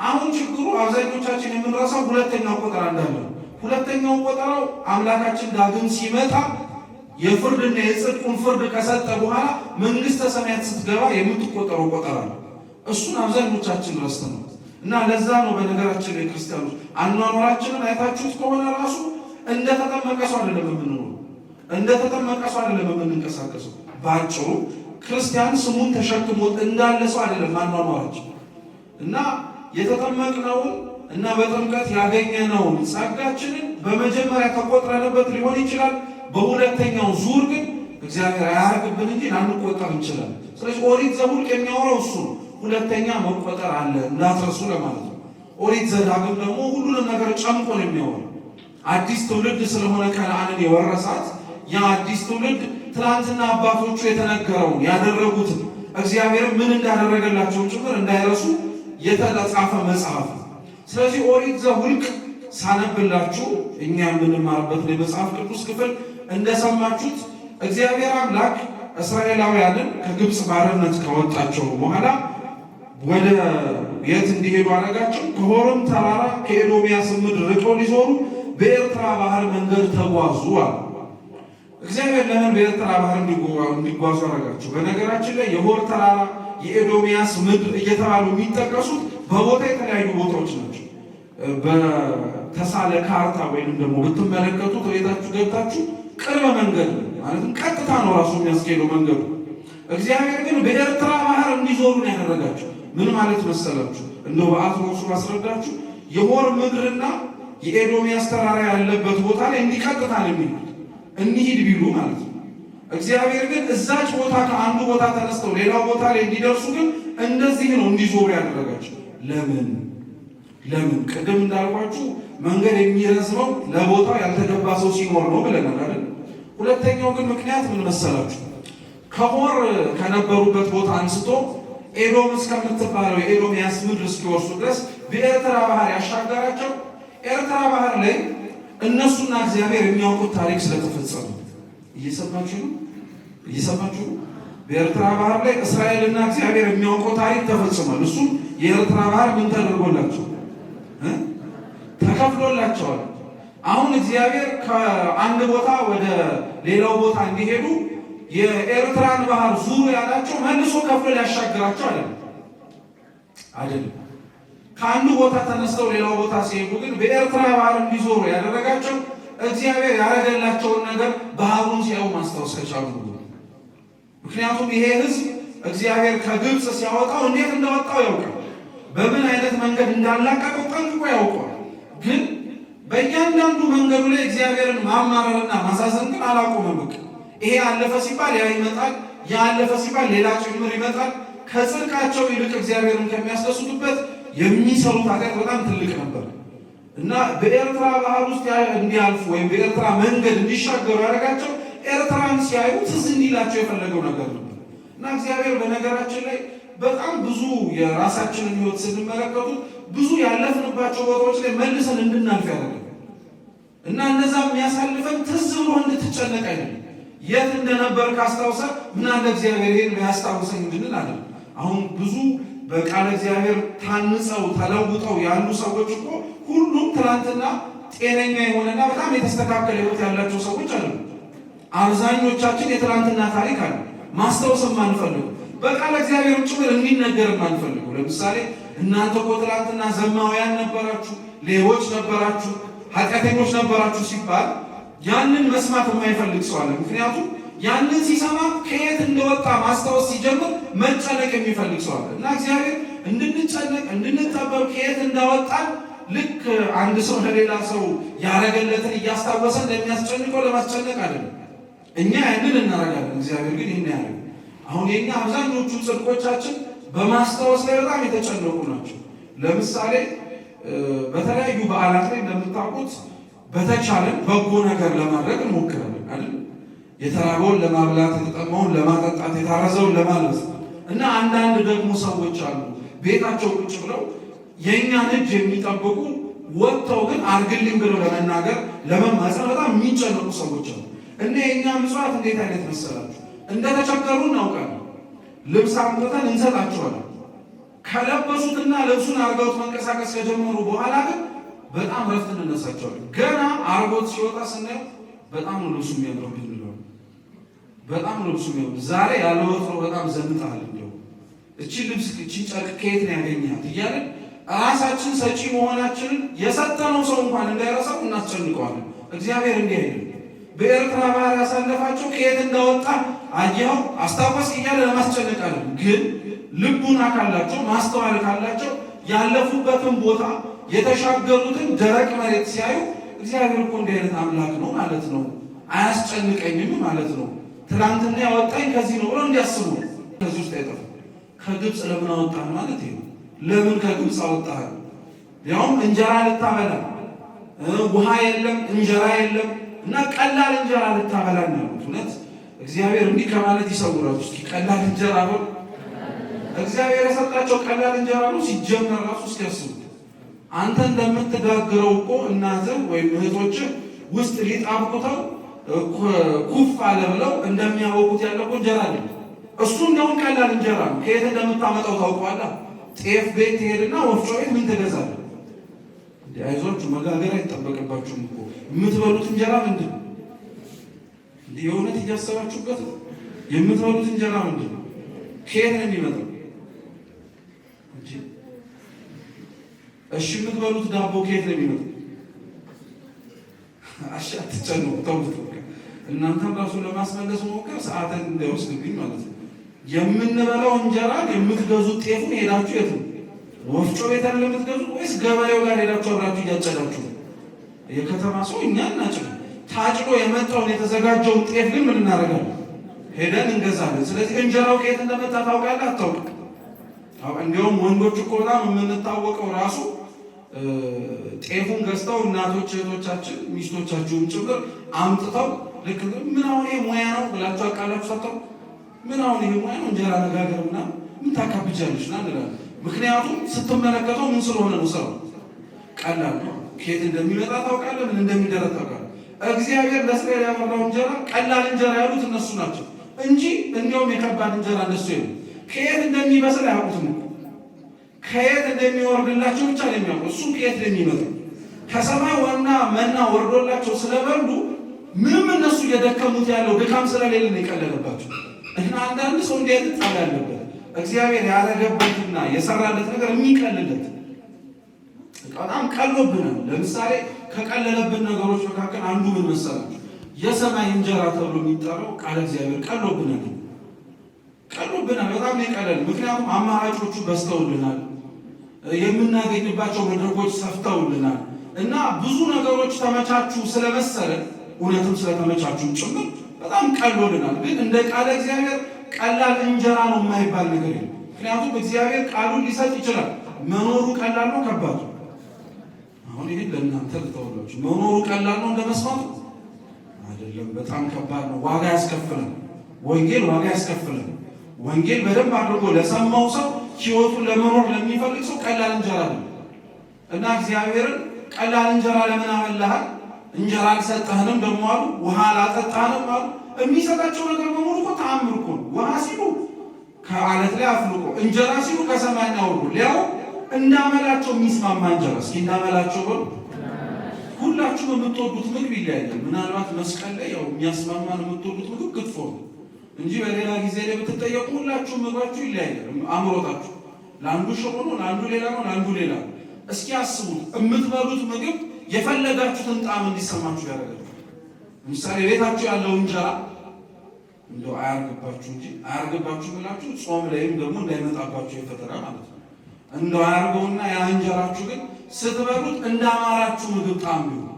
አሁን ችግሩ አብዛኞቻችን የምንረሳው ሁለተኛው ቆጠራ እንዳለ። ሁለተኛው ቆጠራው አምላካችን ዳግም ሲመጣ የፍርድና የጽድቁን ፍርድ ከሰጠ በኋላ መንግስተ ሰማያት ስትገባ የምትቆጠረው ቆጠራ ነው። እሱን አብዛኞቻችን ረስተናል እና ለዛ ነው በነገራችን ላይ ክርስቲያኖች አኗኗራችንን አይታችሁት ከሆነ ራሱ እንደተጠመቀ ሰው አይደለም የምንኖረው፣ እንደተጠመቀ ሰው አይደለም የምንንቀሳቀሰው። ባጭሩ ክርስቲያን ስሙን ተሸክሞት እንዳለ ሰው አይደለም አኗኗራችን እና የተጠመቅነውን እና በጥምቀት ያገኘነውን ጸጋችንን በመጀመሪያ ተቆጥረንበት ሊሆን ይችላል። በሁለተኛው ዙር ግን እግዚአብሔር አያርግብን እንጂ ላንቆጠር እንችላለን። ስለዚህ ኦሪት ዘኍልቍ የሚያወራው እሱ ነው። ሁለተኛ መቆጠር አለ እንዳትረሱ ለማለት ነው። ኦሪት ዘዳግም ደግሞ ሁሉንም ነገር ጨምቆ ነው የሚያወራው። አዲስ ትውልድ ስለሆነ ከነዓንን የወረሳት ያ አዲስ ትውልድ ትናንትና አባቶቹ የተነገረውን ያደረጉትን እግዚአብሔር ምን እንዳደረገላቸው ጭምር እንዳይረሱ የተጻፈ መጽሐፍ። ስለዚህ ኦሪት ዘኍልቍ ሳነብላችሁ እኛ የምንማርበት የመጽሐፍ ቅዱስ ክፍል እንደሰማችሁት እግዚአብሔር አምላክ እስራኤላውያንን ከግብፅ ባርነት ካወጣቸው በኋላ ወደ የት እንዲሄዱ አደረጋቸው? ከሆርም ተራራ ከኤዶምያስ ምድር ርቀው ሊዞሩ በኤርትራ ባህር መንገድ ተጓዙ አለ። እግዚአብሔር ለምን በኤርትራ ባህር እንዲጓዙ አደረጋቸው? በነገራችን ላይ የሆር ተራራ የኤዶምያስ ምድር እየተባሉ የሚጠቀሱት በቦታ የተለያዩ ቦታዎች ናቸው። በተሳለ ካርታ ወይም ደግሞ ብትመለከቱት ቤታችሁ ገብታችሁ ቅርብ መንገድ ማለትም ቀጥታ ነው ራሱ የሚያስኬደው መንገዱ። እግዚአብሔር ግን በኤርትራ ባህር እንዲዞሩ ነው ያደረጋቸው። ምን ማለት መሰላችሁ? እንደው በአትሮሱ ማስረዳችሁ የሆር ምድርና የኤዶምያስ ተራራ ያለበት ቦታ ላይ እንዲቀጥታ ነው የሚሉት እንሂድ ቢሉ ማለት ነው። እግዚአብሔር ግን እዛች ቦታ ከአንዱ ቦታ ተነስተው ሌላው ቦታ ላይ እንዲደርሱ ግን እንደዚህ ነው እንዲዞሩ ያደረጋቸው። ለምን? ቅድም እንዳልኳችሁ መንገድ የሚረዝመው ለቦታው ያልተገባ ሰው ሲኖር ነው ብለናል አይደል? ሁለተኛው ግን ምክንያት ምን መሰላችሁ? ከሆር ከነበሩበት ቦታ አንስቶ ኤዶም እስከምትባለው የኤዶምያስ ምድር እስኪወርሱ ድረስ በኤርትራ ባህር ያሻገራቸው። ኤርትራ ባህር ላይ እነሱና እግዚአብሔር የሚያውቁት ታሪክ ስለተፈጸመ እየሰማችሁ ነው። በኤርትራ ባህር ላይ እስራኤልና እግዚአብሔር የሚያውቀው ታሪክ ተፈጽሟል። እሱም የኤርትራ ባህር ምን ተደርጎላቸው ተከፍሎላቸዋል። አሁን እግዚአብሔር ከአንድ ቦታ ወደ ሌላው ቦታ እንዲሄዱ የኤርትራን ባህር ዙሩ ያላቸው መልሶ ከፍሎ ሊያሻግራቸው አይደለም። ከአንዱ ቦታ ተነስተው ሌላው ቦታ ሲሄዱ ግን በኤርትራ ባህር እንዲዞሩ ያደረጋቸው እግዚአብሔር ያደረገላቸውን ነገር ባህሩን ሲያዩ ማስታወስ ከቻሉ። ምክንያቱም ይሄ ሕዝብ እግዚአብሔር ከግብፅ ሲያወጣው እንዴት እንዳወጣው ያውቃል። በምን አይነት መንገድ እንዳላቀቀው ጠንቅቆ ያውቀዋል። ግን በእያንዳንዱ መንገዱ ላይ እግዚአብሔርን ማማረርና ማሳዘን ግን አላቆመም። በቃ ይሄ አለፈ ሲባል ያ ይመጣል፣ ያ አለፈ ሲባል ሌላ ጭምር ይመጣል። ከጽድቃቸው ይልቅ እግዚአብሔርን ከሚያስደስቱበት የሚሰሩት ኃጢአት በጣም ትልቅ ነበር እና በኤርትራ ባህር ውስጥ እንዲያልፉ ወይም በኤርትራ መንገድ እንዲሻገሩ ያደረጋቸው ኤርትራን ሲያዩ ትዝ እንዲላቸው የፈለገው ነገር ነበር እና እግዚአብሔር በነገራችን ላይ በጣም ብዙ የራሳችንን ሕይወት ስንመለከቱ ብዙ ያለፍንባቸው ቦታዎች ላይ መልሰን እንድናልፍ ያደርጋል እና እነዛ የሚያሳልፈን ትዝ ብሎ እንድትጨነቅ አይደለም። የት እንደነበር ካስታውሰ ምን አለ እግዚአብሔር ይሄን ቢያስታውሰኝ እንድንል አይደለም። አሁን ብዙ በቃለ እግዚአብሔር ታንጸው ተለውጠው ያሉ ሰዎች እኮ ሁሉም ትናንትና ጤነኛ የሆነና በጣም የተስተካከለ ሕይወት ያላቸው ሰዎች አሉ። አብዛኞቻችን የትናንትና ታሪክ አለ ማስታወስ የማንፈልገው በቃለ እግዚአብሔር ጭምር እንዲነገር የማንፈልገው። ለምሳሌ እናንተ እኮ ትናንትና ዘማውያን ነበራችሁ፣ ሌቦች ነበራችሁ፣ ኃጢአተኞች ነበራችሁ ሲባል ያንን መስማት የማይፈልግ ሰው አለ። ምክንያቱም ያንን ሲሰማ ከየት እንደወጣ ማስታወስ ሲጀምር መጨነቅ የሚፈልግ ሰው አለ እና እግዚአብሔር እንድንጨነቅ እንድንጠበብ ከየት እንዳወጣን ልክ አንድ ሰው ለሌላ ሰው ያረገለትን እያስታወሰ እንደሚያስጨንቀው ለማስጨነቅ አይደለም። እኛ ያንን እናረጋለን፣ እግዚአብሔር ግን ይህን ያለ አሁን የኛ አብዛኞቹ ጽድቆቻችን በማስታወስ ላይ በጣም የተጨነቁ ናቸው። ለምሳሌ በተለያዩ በዓላት ላይ እንደምታውቁት በተቻለን በጎ ነገር ለማድረግ እንሞክራለን አይደል? የተራበውን ለማብላት፣ የተጠማውን ለማጠጣት፣ የታረዘውን ለማልበስ እና አንዳንድ ደግሞ ሰዎች አሉ ቤታቸው ቁጭ ብለው የእኛን እጅ የሚጠብቁ ወጥተው ግን አርግልኝ ብለው ለመናገር ለመማፀን በጣም የሚጨነቁ ሰዎች አሉ። እና የእኛ ምጽዋት እንዴት አይነት መሰላችሁ? እንደተቸገሩ እናውቃለን። ልብስ አምጥተን እንሰጣቸዋለን። ከለበሱትና ልብሱን አርገውት መንቀሳቀስ ከጀመሩ በኋላ ግን በጣም ረፍት እንነሳቸዋለን። ገና አርጎት ሲወጣ ስናየው በጣም ነው ልብሱ የሚያምርብን ብለው በጣም ነው ልብሱ የሚያምር ዛሬ ያለ ወትሮ በጣም ዘንጣል እንደው እቺ ልብስ እቺ ጨርቅ ከየት ነው ያገኛት እያለን ራሳችን ሰጪ መሆናችንን የሰጠነው ሰው እንኳን እንዳይረሳው እናስጨንቀዋለን። እግዚአብሔር እንዲህ አይደለም። በኤርትራ ባህር ያሳለፋቸው ከየት እንዳወጣ አየኸው አስታወስ እያለ ለማስጨነቃለን። ግን ልቡና ካላቸው ማስተዋል ካላቸው ያለፉበትን ቦታ የተሻገሩትን ደረቅ መሬት ሲያዩ እግዚአብሔር እኮ እንዲህ አይነት አምላክ ነው ማለት ነው፣ አያስጨንቀኝም ማለት ነው፣ ትናንትና ያወጣኝ ከዚህ ነው ብሎ እንዲያስቡ ከዚህ ውስጥ አይጠፉ። ከግብፅ ለምን አወጣን ማለት ይሄ ነው። ለምን ከግብፅ አወጣህ? ያውም እንጀራ ልታበላ ውሃ የለም እንጀራ የለም እና ቀላል እንጀራ ልታበላ ነው። እውነት እግዚአብሔር እንዲህ ከማለት ይሰውራችሁ። እስኪ ቀላል እንጀራ ነው እግዚአብሔር የሰጣቸው ቀላል እንጀራ ነው ሲጀመር ራሱ እስኪያስቡ አንተ እንደምትጋግረው እኮ እናትህ ወይም እህቶችህ ውስጥ ሊጣብቁተው ኩፍ አለ ብለው እንደሚያወቁት ያለ እኮ እንጀራ አለ። እሱ እንደውም ቀላል እንጀራ ነው። ከየት እንደምታመጣው ታውቀዋለህ። ጤፍ ቤት ትሄድና ወፍጮ ቤት ምን ትገዛለህ? አይዟችሁ መጋገር አይጠበቅባችሁም እኮ የምትበሉት እንጀራ ምንድን ነው? እንዲህ የእውነት እያሰባችሁበት ነው? የምትበሉት እንጀራ ምንድን ነው? ከየት ነው የሚመጣው? እሺ የምትበሉት ዳቦ ከየት ነው የሚመጣው? እሺ አትጨነቁ፣ ተውት። እናንተም ራሱ ለማስመለስ ሞከር ሰዓትን እንዳይወስድብኝ ማለት ነው። የምንበላው እንጀራ የምትገዙት ጤፉን ሄዳችሁ የት ነው? ወፍጮ ቤት አይደለም የምትገዙት ወይስ ገበሬው ጋር ሄዳችሁ አብራችሁ እያጨዳችሁ? የከተማ ሰው እኛ እናጭድ። ታጭዶ የመጣውን የተዘጋጀውን ጤፍ ግን ምን እናደርጋለን? ሄደን እንገዛለን። ስለዚህ እንጀራው ከየት እንደመጣ ታውቃለህ? አታውቅም? እንዲሁም ወንዶች እኮ በጣም የምንታወቀው ራሱ ጤፉን ገዝተው እናቶች እህቶቻችን ሚስቶቻችሁን ጭምር አምጥተው ልክ ምን አሁን ይሄ ሙያ ነው ብላችሁ አቃላችሁ ሰጥተው ምን አሁን ይሄ ሙያ ነው እንጀራ መጋገር ምናምን ምን ታካብጃለሽ ና እንላለን። ምክንያቱም ስትመለከተው ምን ስለሆነ ነው? ስራው ቀላል ነው። ከየት እንደሚመጣ ታውቃለህ፣ ምን እንደሚደረግ ታውቃለህ። እግዚአብሔር ለእስራኤል ያመራው እንጀራ ቀላል እንጀራ ያሉት እነሱ ናቸው እንጂ እንዲያውም የከባድ እንጀራ እነሱ የሉ። ከየት እንደሚበስል አያውቁትም እኮ ከየት እንደሚወርድላቸው ብቻ ነው የሚያውቁ። እሱም ከየት እንደሚመጣ ከሰማይ ዋና መና ወርዶላቸው ስለበሉ ምንም እነሱ እየደከሙት ያለው ድካም ስለሌለ ነው የቀለለባቸው። እና አንዳንድ ሰው እንዲህ አይነት ጣል ያለበት እግዚአብሔር ያረገበትና የሰራለት ነገር የሚቀልለት በጣም ቀሎብናል። ለምሳሌ ከቀለለብን ነገሮች መካከል አንዱ ምን መሰላችሁ? የሰማይ እንጀራ ተብሎ የሚጠራው ቃል እግዚአብሔር ቀሎብናል። በጣም የቀለል። ምክንያቱም አማራጮቹ በዝተውልናል፣ የምናገኝባቸው መድረኮች ሰፍተውልናል። እና ብዙ ነገሮች ተመቻቹ ስለመሰለን እውነትም ስለተመቻቹ ጭምር በጣም ቀሎልናል። ግን እንደ ቃለ እግዚአብሔር ቀላል እንጀራ ነው የማይባል ነገር የለም። ምክንያቱም እግዚአብሔር ቃሉን ሊሰጥ ይችላል። መኖሩ ቀላል ነው ከባድ ነው? አሁን ይሄን ለእናንተ ልተውላችሁ። መኖሩ ቀላል ነው እንደመስማቱ አይደለም፣ በጣም ከባድ ነው። ዋጋ ያስከፍላል። ወንጌል ዋጋ ያስከፍላል። ወንጌል በደንብ አድርጎ ለሰማው ሰው ሕይወቱን ለመኖር ለሚፈልግ ሰው ቀላል እንጀራ ነው እና እግዚአብሔርን ቀላል እንጀራ ለምን አበላሃል? እንጀራ አልሰጠህንም ደግሞ አሉ። ውሃ አላጠጣህንም አሉ። የሚሰጣቸው ነገር በሙሉ እኮ ተአምር እኮ ነው። ውሃ ሲሉ ከአለት ላይ አፍልቆ፣ እንጀራ ሲሉ ከሰማይ አውርዶ፣ ሊያው እንዳመላቸው የሚስማማ እንጀራ። እስኪ እንዳመላቸው በሉ። ሁላችሁም የምትወዱት ምግብ ይለያያል። ምናልባት መስቀል ላይ ያው የሚያስማማን የምትወዱት ምግብ ክትፎ ነው እንጂ በሌላ ጊዜ ላይ ብትጠየቁ ሁላችሁም ምግባችሁ ይለያያል። አምሮታችሁ ለአንዱ ሽሮ ነው፣ ለአንዱ ሌላ ነው፣ ለአንዱ ሌላ ነው። እስኪ አስቡት፣ የምትበሉት ምግብ የፈለጋችሁትን ጣዕም እንዲሰማችሁ ያደርጋል። ለምሳሌ ቤታችሁ ያለው እንጀራ እንደው አያርግባችሁ እንጂ አያርግባችሁ ብላችሁ ጾም ላይም ደግሞ እንዳይመጣባችሁ የፈጠራ ማለት ነው። እንደው አያርገውና ያ እንጀራችሁ ግን ስትበሉት እንዳማራችሁ ምግብ ጣዕም ቢሆን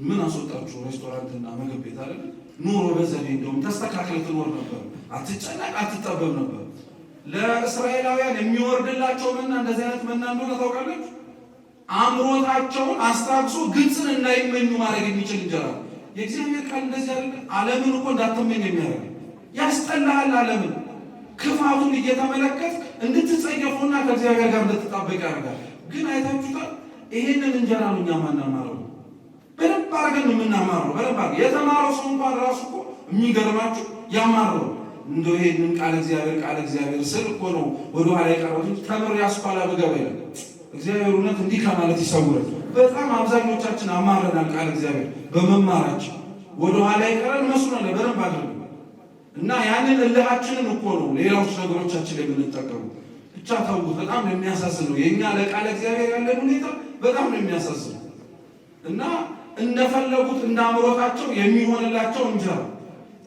ምን አስወጣችሁ? ሬስቶራንትና ምግብ ቤት አይደል? ኑሮ በዘዴ እንደውም ተስተካክለ ትኖር ነበር። አትጨነቅ፣ አትጠበብ ነበር። ለእስራኤላውያን የሚወርድላቸው መና እንደዚህ አይነት መና እንደሆነ ታውቃላችሁ? አምሮታቸውን አስታግሶ ግብፅን እንዳይመኙ ማድረግ የሚችል እንጀራ። የእግዚአብሔር ቃል እንደዚህ አይደል? ዓለምን እኮ እንዳትመኝ የሚያደርግ ያስጠላሃል። ዓለምን ክፋቱን እየተመለከት እንድትጸየፉና ከእግዚአብሔር ጋር እንድትጣበቅ ያደርጋል። ግን አይታችሁታል? ይሄንን እንጀራ ነው እኛ ማናማረው። በደንብ አድርገን የምናማረው በደንብ አድርገን የተማረው ሰው እንኳን ራሱ እኮ የሚገርማችሁ ያማረው እንደው ይሄንን ቃል እግዚአብሔር ስል እኮ ነው ወደ ኋላ የቀረቡት። ተምሬ አስኳላ ብገባ ይላል እግዚአብሔር። እውነት እንዲህ ከማለት ይሰውራል። በጣም አብዛኞቻችን አማረናል ቃል እግዚአብሔር በመማራችን ወደ ኋላ የቀረን መስሎናል በደንብ አድርገን እና ያንን እልሃችንን እኮ ነው ሌሎች ነገሮቻችን ላይ የምንጠቀሙ። ብቻ ተውት። በጣም የሚያሳዝን ነው የእኛ ለቃል እግዚአብሔር ያለን ሁኔታ በጣም ነው የሚያሳዝን እና እንደፈለጉት እንዳምሮታቸው የሚሆንላቸው እንጀራ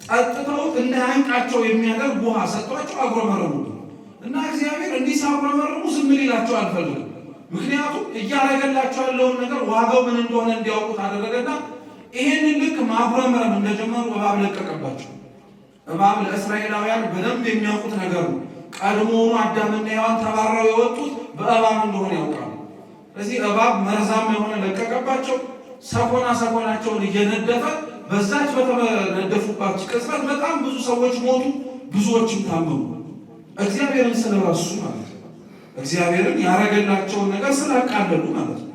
ጠጥተውት እንዳያንቃቸው የሚያደርግ ውሃ ሰጥቷቸው አጉረመረሙ እና እግዚአብሔር እንዲህ ሲያጉረመረሙ ዝም ሊላቸው አልፈልግም። ምክንያቱም እያደረገላቸው ያለውን ነገር ዋጋው ምን እንደሆነ እንዲያውቁት አደረገና ይሄንን ልክ ማጉረምረም እንደጀመሩ እባብ ለቀቀባቸው። እባብ ለእስራኤላውያን በደንብ የሚያውቁት ነገር ነው። ቀድሞውኑ አዳምና ሔዋን ተባረው የወጡት በእባብ እንደሆነ ያውቃሉ። ስለዚህ እባብ መርዛም የሆነ ለቀቀባቸው። ሰኮናቸውን እየነደፈ በዛች በተነደፉባቸው ቅጽበት በጣም ብዙ ሰዎች ሞቱ፣ ብዙዎችም ታመሙ። እግዚአብሔርን ስለረሱ ማለት ነው። እግዚአብሔርን ያረገላቸውን ነገር ስላቃለሉ ማለት ነው።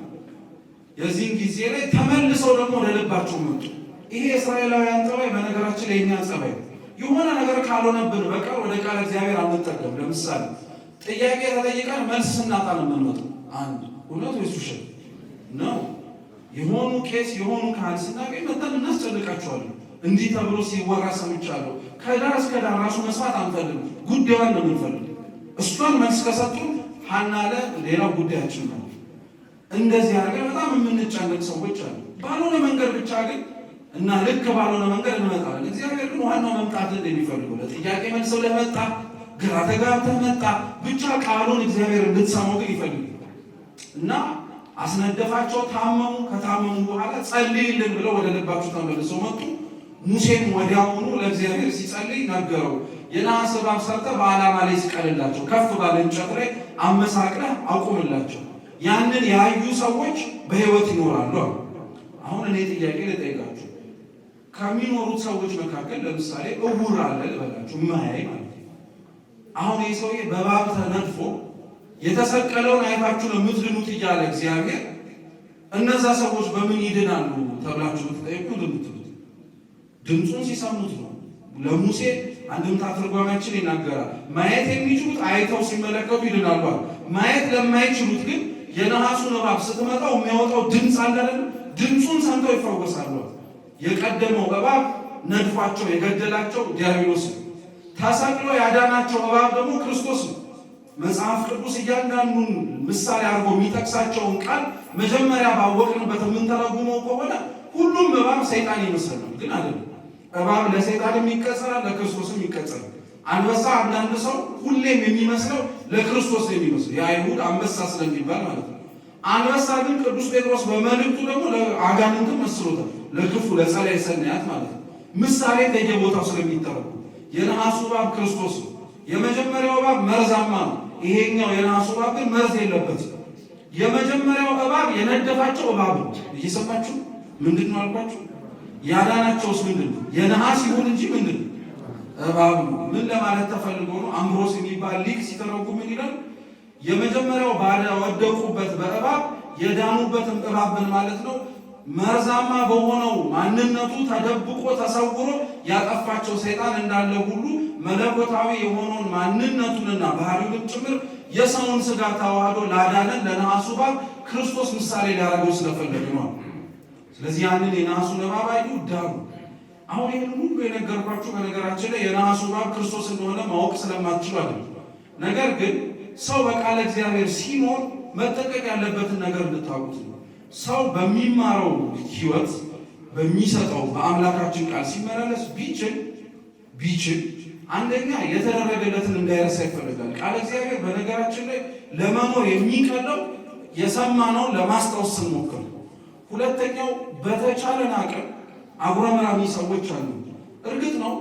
የዚህን ጊዜ ላይ ተመልሰው ደግሞ ወደ ልባቸው መጡ። ይሄ የእስራኤላውያን ጠባይ በነገራችን ላይ የኛ ጸባይ የሆነ ነገር ካልሆነብን በቀር ወደ ቃል እግዚአብሔር አንጠቀም። ለምሳሌ ጥያቄ ተጠይቀን መልስ ስናጣ ነው የምንመጣው። አንድ እውነት ወይስ ውሸት ነው? የሆኑ ቄስ የሆኑ ካህን ስናገኝ መጠን እናስጨንቃቸዋለን። እንዲህ ተብሎ ሲወራ ሰምቻለሁ። ከዳር እስከ ዳር ራሱ መስማት አንፈልግም። ጉዳዩን ነው የምንፈልግ። እሷን መልስ ከሰጡን ሀናለ ሌላው ጉዳያችን ነው። እንደዚህ አድርገን በጣም የምንጨነቅ ሰዎች አሉ። ባልሆነ መንገድ ብቻ ግን እና ልክ ባልሆነ መንገድ እንመጣለን። እግዚአብሔር ግን ዋናው መምጣት እንደሚፈልገው ለጥያቄ መልሰው ለመጣ ግራ ተጋብተህ መጣ ብቻ ቃሉን እግዚአብሔር እንድትሰማው ግን ይፈልጋል እና አስነደፋቸው። ታመሙ። ከታመሙ በኋላ ጸልይልን ብለው ወደ ልባቸው ተመልሰው መጡ። ሙሴም ወዲያውኑ ለእግዚአብሔር ሲጸልይ ነገረው። የነሐስ እባብ ሰርተህ በዓላማ ላይ ሲቀልላቸው ከፍ ባለ እንጨት ላይ አመሳቅለህ አቁምላቸው። ያንን ያዩ ሰዎች በሕይወት ይኖራሉ። አሁን እኔ ጥያቄ ልጠይቃችሁ። ከሚኖሩት ሰዎች መካከል ለምሳሌ እውር አለ ልበላችሁ፣ የማያይ ማለት ነው። አሁን ይህ ሰውዬ በእባብ ተነድፎ የተሰቀለውን አይታችሁ ነው የምትድኑት እያለ እግዚአብሔር እነዛ ሰዎች በምን ይድናሉ ተብላችሁ ብትጠይቁ እንደምትሉት ድምፁን ሲሰሙት ነው። ለሙሴ አንድምታ ትርጓሜያችን ይናገራል። ማየት የሚችሉት አይተው ሲመለከቱ ይድናሉ። ማየት ለማይችሉት ግን የነሐሱን እባብ ስትመጣው የሚያወጣው ድምፅ አለ። ድምፁን ሰምተው ይፈወሳሉ። የቀደመው እባብ ነድፏቸው የገደላቸው ዲያብሎስ ነው። ተሰቅሎ ያዳናቸው እባብ ደግሞ ክርስቶስ ነው። መጽሐፍ ቅዱስ እያንዳንዱን ምሳሌ አድርጎ የሚጠቅሳቸውን ቃል መጀመሪያ ባወቅንበት የምንተረጉመው ከሆነ ሁሉም እባብ ሰይጣን ይመስላል፣ ግን አይደለም። እባብ ለሰይጣንም ይቀጸላል፣ ለክርስቶስም ይቀጸላል። አንበሳ አንዳንድ ሰው ሁሌም የሚመስለው ለክርስቶስ ነው የሚመስለው፣ የአይሁድ አንበሳ ስለሚባል ማለት ነው። አንበሳ ግን ቅዱስ ጴጥሮስ በመልእክቱ ደግሞ ለአጋንንትም መስሎታል፣ ለክፉ ለጸላይ ሰናያት ማለት ነው። ምሳሌ በየቦታው ስለሚተረጉ የነሐሱ እባብ ክርስቶስ ነው። የመጀመሪያው እባብ መርዛማ ነው። ይሄኛው የነሐሱ እባብ ግን መርዝ የለበትም። የመጀመሪያው እባብ የነደፋቸው እባብ ነው። እየሰማችሁ ምንድን ነው አልኳችሁ? ያዳናቸውስ ምንድን ነው? የነሐስ ይሁን እንጂ ምንድን ነው? እባብ ነው። ምን ለማለት ተፈልጎ ነው? አምብሮስ የሚባል ሊቅ ሲተረጉም ምን ይላል? የመጀመሪያው ባወደቁበት በእባብ የዳኑበትም እባብ ምን ማለት ነው? መርዛማ በሆነው ማንነቱ ተደብቆ ተሰውሮ ያጠፋቸው ሰይጣን እንዳለ ሁሉ መለኮታዊ የሆነውን ማንነቱንና ባህሪውን ጭምር የሰውን ስጋ ተዋህዶ ላዳነን ለነሐሱ እባብ ክርስቶስ ምሳሌ ሊያደርገው ስለፈለገ ነው። ስለዚህ ያንን የነሐሱን እባብ አዩ፣ ዳኑ። አሁን ይህን ሁሉ የነገርኳችሁ በነገራችን ላይ የነሐሱ እባብ ክርስቶስ እንደሆነ ማወቅ ስለማትችሉ አይደለም። ነገር ግን ሰው በቃለ እግዚአብሔር ሲኖር መጠቀቅ ያለበትን ነገር እንድታውቁት ነው። ሰው በሚማረው ሕይወት በሚሰጠው በአምላካችን ቃል ሲመላለስ ቢችል አንደኛ የተደረገለትን እንዳይረሳ ይፈልጋል። ቃለ እግዚአብሔር በነገራችን ላይ ለመኖር የሚቀለው የሰማነውን ለማስታወስ ስንሞክር። ሁለተኛው በተቻለን አቅም አጉረምራሚ ሰዎች አሉ። እርግጥ ነው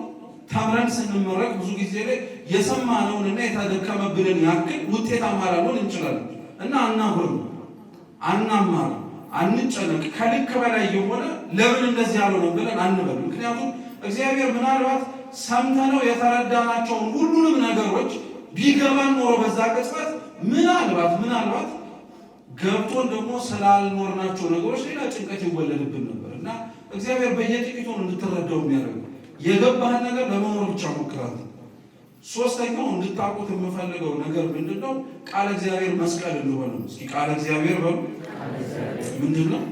ተምረን ስንመረቅ ብዙ ጊዜ ላይ የሰማነውንና የተደከመብንን ያክል ውጤታማ ላንሆን እንችላለን እና አናጉርም፣ አናማር፣ አንጨነቅ። ከልክ በላይ የሆነ ለምን እንደዚህ ያልሆነም ብለን አንበል። ምክንያቱም እግዚአብሔር ምናልባት ሰምተነው የተረዳናቸውን ሁሉንም ነገሮች ቢገባን ኖሮ በዛ ቅጽበት ምናልባት ገብቶን ደግሞ ስላልኖርናቸው ነገሮች ሌላ ጭንቀት ይወለድብን ነበር እና እግዚአብሔር በየጥቂቱ እንድትረዳው የሚያደርግ የገባህን ነገር ለመኖር ብቻ ሞክራት። ሶስተኛው እንድታውቁት የምፈልገው ነገር ምንድነው? ቃለ እግዚአብሔር መስቀል እንደሆነ። እስኪ ቃለ እግዚአብሔር ምንድነው?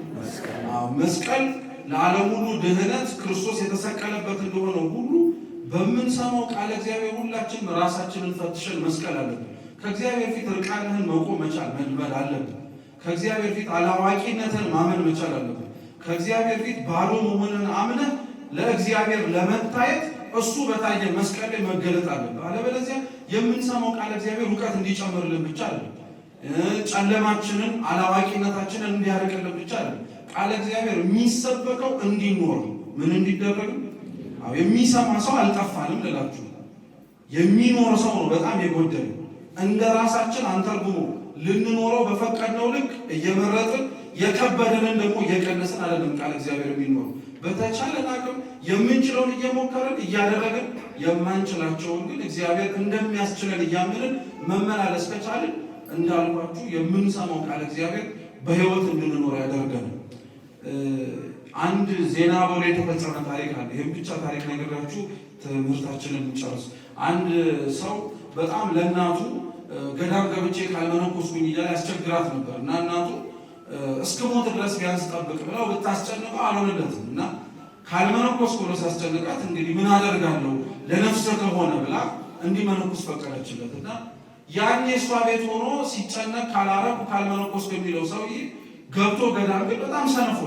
መስቀል ለዓለም ሁሉ ድህነት ክርስቶስ የተሰቀለበት እንደሆነ ሁሉ በምንሰማው ቃለ እግዚአብሔር ሁላችን ራሳችንን ፈትሸን መስቀል አለብን። ከእግዚአብሔር ፊት ርቃንህን መቆም መቻል መልመድ አለብን። ከእግዚአብሔር ፊት አላዋቂነትን ማመን መቻል አለብን። ከእግዚአብሔር ፊት ባዶ መሆንን አምነህ ለእግዚአብሔር ለመታየት እሱ በታየ መስቀል ላይ መገለጥ አለብን። አለበለዚያ የምንሰማው ቃለ እግዚአብሔር እውቀት እንዲጨምርልን ብቻ አለ፣ ጨለማችንን አላዋቂነታችንን እንዲያርቅልን ብቻ አለ። ቃለ እግዚአብሔር የሚሰበከው እንዲኖር ምን እንዲደረግ የሚሰማ ሰው አልጠፋንም ልላችሁ፣ የሚኖር ሰው ነው በጣም የጎደለ። እንደ ራሳችን አንተርጉሞ ልንኖረው በፈቀድነው ልክ እየመረጥን የከበደንን ደግሞ እየቀነስን አይደለም ቃለ እግዚአብሔር የሚኖር። በተቻለን አቅም የምንችለውን እየሞከርን እያደረግን የማንችላቸውን ግን እግዚአብሔር እንደሚያስችለን እያምንን መመላለስ ከቻልን እንዳልኳችሁ የምንሰማው ቃለ እግዚአብሔር በሕይወት እንድንኖር ያደርገን። አንድ ዜና በላይ የተፈጸመ ታሪክ አለ። ይህም ብቻ ታሪክ ነገራችሁ ትምህርታችንን እንጨርስ። አንድ ሰው በጣም ለእናቱ ገዳም ገብቼ ካልመነኮስኩኝ እያለ ያስቸግራት ነበር እና እናቱ እስከ ሞት ድረስ ቢያንስ ጠብቅ ብለው ብታስጨንቀው አልሆነለትም እና ካልመነኮስኩ ብሎ ሲያስጨንቃት እንግዲህ ምን አደርጋለሁ ለነፍሰ ከሆነ ብላ እንዲመነኮስ ፈቀደችለት እና ያኔ እሷ ቤት ሆኖ ሲጨነቅ ካላረኩ ካልመነኮስኩ የሚለው ሰውዬ ገብቶ ገዳም ግን በጣም ሰነፎ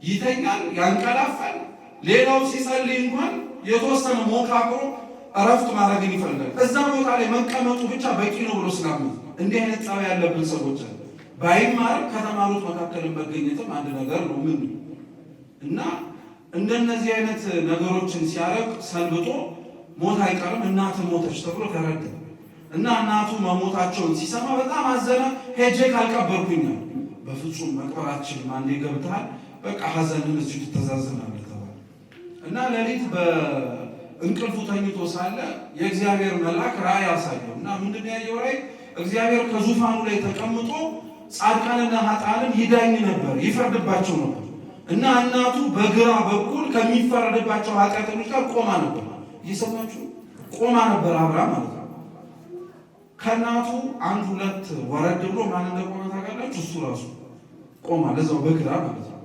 ይተኛል፣ ያንቀላፋል። ሌላው ሲጸልይ እንኳን የተወሰነ ሞካክሮ እረፍት ማድረግን ይፈልጋል። እዛ ቦታ ላይ መቀመጡ ብቻ በቂ ነው ብሎ ስላምን እንዲህ አይነት ጸባይ ያለብን ሰዎች አሉ። ባይማርም ከተማሩት መካከል መገኘትም አንድ ነገር ነው። ምን እና እንደነዚህ አይነት ነገሮችን ሲያረግ ሰንብቶ ሞት አይቀርም እናት ሞተች ተብሎ ተረዳ እና እናቱ መሞታቸውን ሲሰማ በጣም አዘነ። ሄጄ ካልቀበርኩኝ በፍጹም መቅበራችን አንዴ ገብተሃል፣ በቃ ሀዘንን እዚሁ ትተዛዘናለህ ተባለ እና ሌሊት በእንቅልፉ ተኝቶ ሳለ የእግዚአብሔር መልአክ ራእይ አሳየው እና ምንድን ያየው ራእይ? እግዚአብሔር ከዙፋኑ ላይ ተቀምጦ ጻድቃንና ኃጥአንን ይዳኝ ነበር፣ ይፈርድባቸው ነበር እና እናቱ በግራ በኩል ከሚፈረድባቸው ኃጢአተኞች ጋር ቆማ ነበር። እየሰማችሁ ቆማ ነበር አብራ ማለት ነው። ከእናቱ አንድ ሁለት ወረድ ብሎ ማን እንደቆመ ታውቃላችሁ? እሱ ራሱ ቆማ ለዛው በግራ ማለት ነው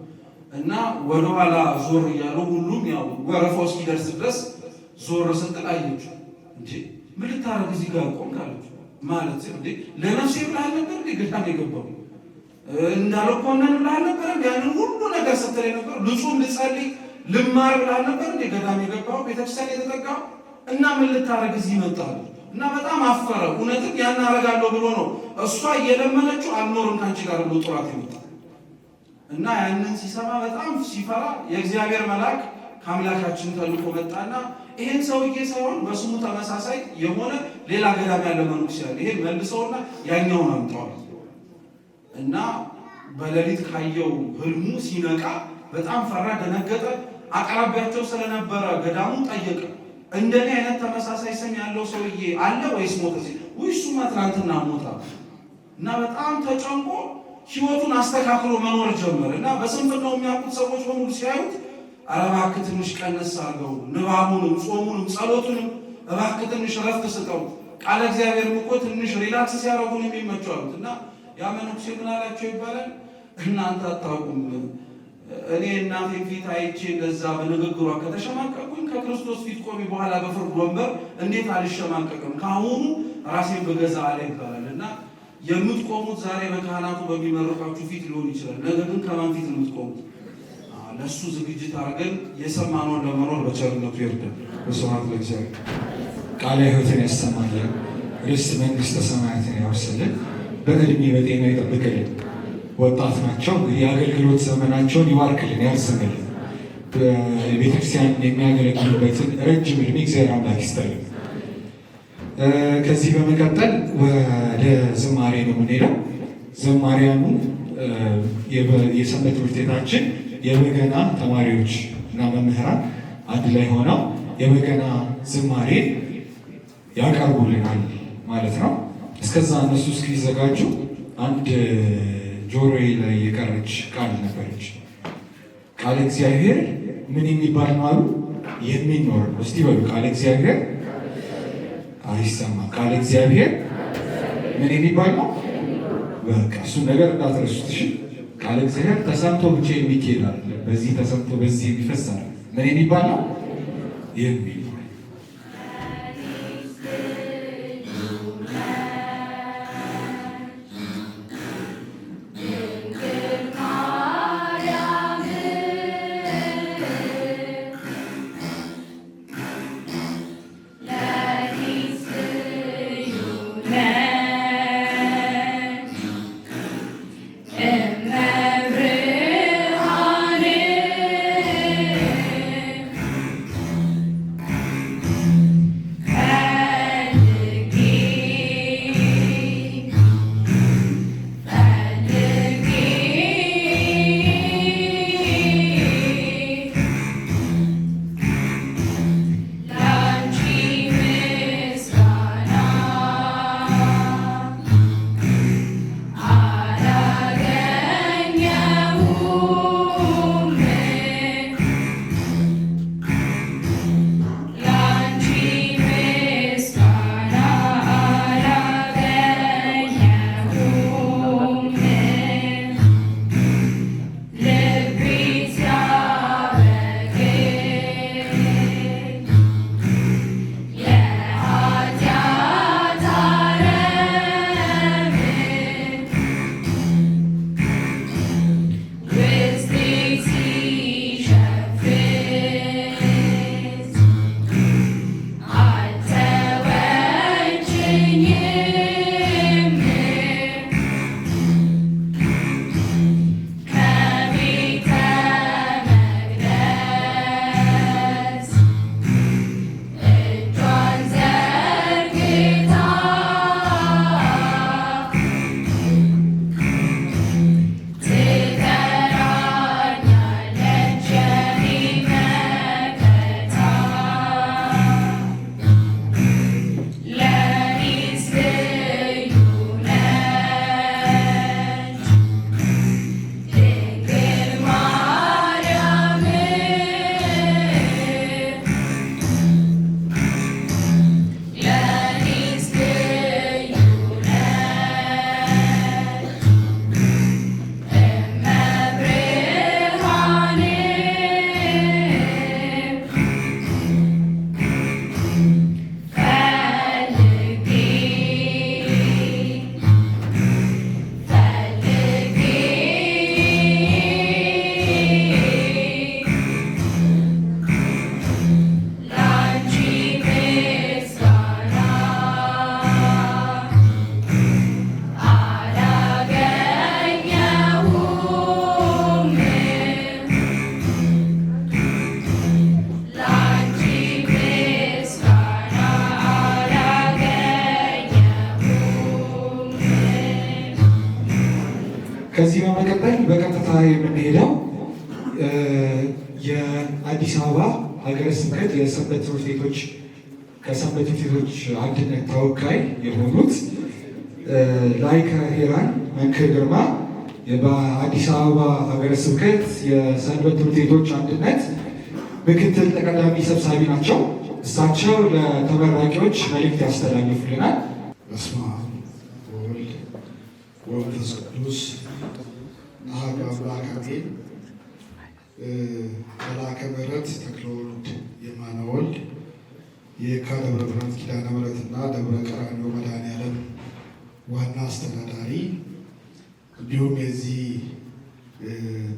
እና ወደኋላ ዞር እያለው ሁሉም ያው ወረፋው እስኪደርስ ድረስ ዞር ስትል አየችው። እንዴ ምን ልታረግ እዚህ ጋር ቆም ካለች ማለት እንዴ ለነፍሴ ብለሃል ነበር እንዴ ገዳም የገባው እንዳልኮነን ብለሃል ነበር ያንን ሁሉ ነገር ስትለኝ ነበር። ልጹም ልጸልይ ልማር ብለሃል ነበር እንዴ ገዳም የገባው ቤተክርስቲያን የተጠጋው እና ምን ልታረግ እዚህ መጣህ? እና በጣም አፈረ። እውነትም ያን አደርጋለሁ ብሎ ነው እሷ እየለመነችው አልኖርም ከአንቺ ጋር ብሎ ጥራት ይመጣ እና ያንን ሲሰማ በጣም ሲፈራ የእግዚአብሔር መልአክ ከአምላካችን ተልኮ መጣና ይሄን ሰውዬ ሳይሆን በስሙ ተመሳሳይ የሆነ ሌላ ገዳም ያለ መነኩሴ ያለ ይሄን መልሰውና ያኛውን አምጣዋል እና በሌሊት ካየው ህልሙ ሲነቃ በጣም ፈራ፣ ደነገጠ። አቅራቢያቸው ስለነበረ ገዳሙ ጠየቀ። እንደኔ አይነት ተመሳሳይ ስም ያለው ሰውዬ አለ ወይስ ሞተ? ወይ እሱማ ትናንትና ሞታ እና በጣም ተጨንቆ ህይወቱን አስተካክሎ መኖር ጀመረ እና በስንፍናው የሚያውቁት ሰዎች በሙሉ ሲያዩት ኧረ እባክህ ትንሽ ቀነስ አድርገው፣ ንባቡንም ጾሙንም ጸሎቱንም እባክህ ትንሽ ረፍት ስጠው፣ ቃለ እግዚአብሔርም እኮ ትንሽ ሪላክስ ሲያደርጉን የሚመቸው አሉት እና ያ መነኩሴ ምን አላቸው ይባላል፣ እናንተ አታውቁም፣ እኔ እናቴን ፊት አይቼ እንደዛ በንግግሯ ከተሸማቀቅኩኝ ከክርስቶስ ፊት ቆሜ በኋላ በፍርድ ወንበር እንዴት አልሸማቀቅም? ከአሁኑ ራሴን በገዛ አለ ይባላል እና የምትቆሙት ዛሬ በካህናቱ በሚመረቃችሁ ፊት ሊሆን ይችላል። ነገር ግን ከማን ፊት ነው የምትቆሙት? ለእሱ ዝግጅት አድርገን የሰማነውን ለመኖር በቸርነቱ ይርዳል። በስብሐት ለእግዚአብሔር። ቃለ ሕይወትን ያሰማልን፣ ርስት መንግሥተ ሰማያትን ያወርስልን፣ በዕድሜ በጤና ይጠብቅልን። ወጣት ናቸው እንግዲህ የአገልግሎት ዘመናቸውን ይባርክልን፣ ያርዝምልን። በቤተክርስቲያን የሚያገለግሉበትን ረጅም ዕድሜ እግዚአብሔር አምላክ ይስጥልን። ከዚህ በመቀጠል ወደ ዝማሬ ነው የምንሄደው። ዘማሪያኑ የሰንበት ትምህርት ቤታችን የበገና ተማሪዎች እና መምህራን አንድ ላይ ሆነው የበገና ዝማሬ ያቀርቡልናል ማለት ነው። እስከዛ እነሱ እስኪዘጋጁ አንድ ጆሮዬ ላይ የቀረች ቃል ነበረች። ቃለ እግዚአብሔር ምን የሚባል ነው አሉ? የሚኖር ነው። እስቲ በሉ ቃለ እግዚአብሔር አይሰማም። ቃለ እግዚአብሔር ምን የሚባል ነው? በቃ እሱን ነገር እንዳትረሱት እሺ። ቃለ እግዚአብሔር ተሰምቶ ብቻ የሚኬድ አይደለም። በዚህ ተሰምቶ በዚህ የሚፈስ አይደለም። ምን የሚባል ነው? የሚኖር በቀጥታ የምንሄደው የአዲስ አበባ ሀገረ ስብከት የሰንበት ትምህርት ቤቶች ከሰንበት ትምህርት ቤቶች አንድነት ተወካይ የሆኑት ላይከ ሄራን መምህር ግርማ በአዲስ አበባ ሀገረ ስብከት የሰንበት ትምህርት ቤቶች አንድነት ምክትል ተቀዳሚ ሰብሳቢ ናቸው። እሳቸው ለተመራቂዎች መልእክት ያስተላልፉልናል። በስመ አብ ወወልድ ወመንፈስ ቅዱስ አሐዱ አምላክ አሜን። መልአከ ምሕረት ተክለወልድ የማነ ወልድ የየካ ደብረ ብርሃን ኪዳነ ምሕረትና ደብረ ቀራንዮ መድኃኔዓለም ዋና አስተዳዳሪ እንዲሁም የዚህ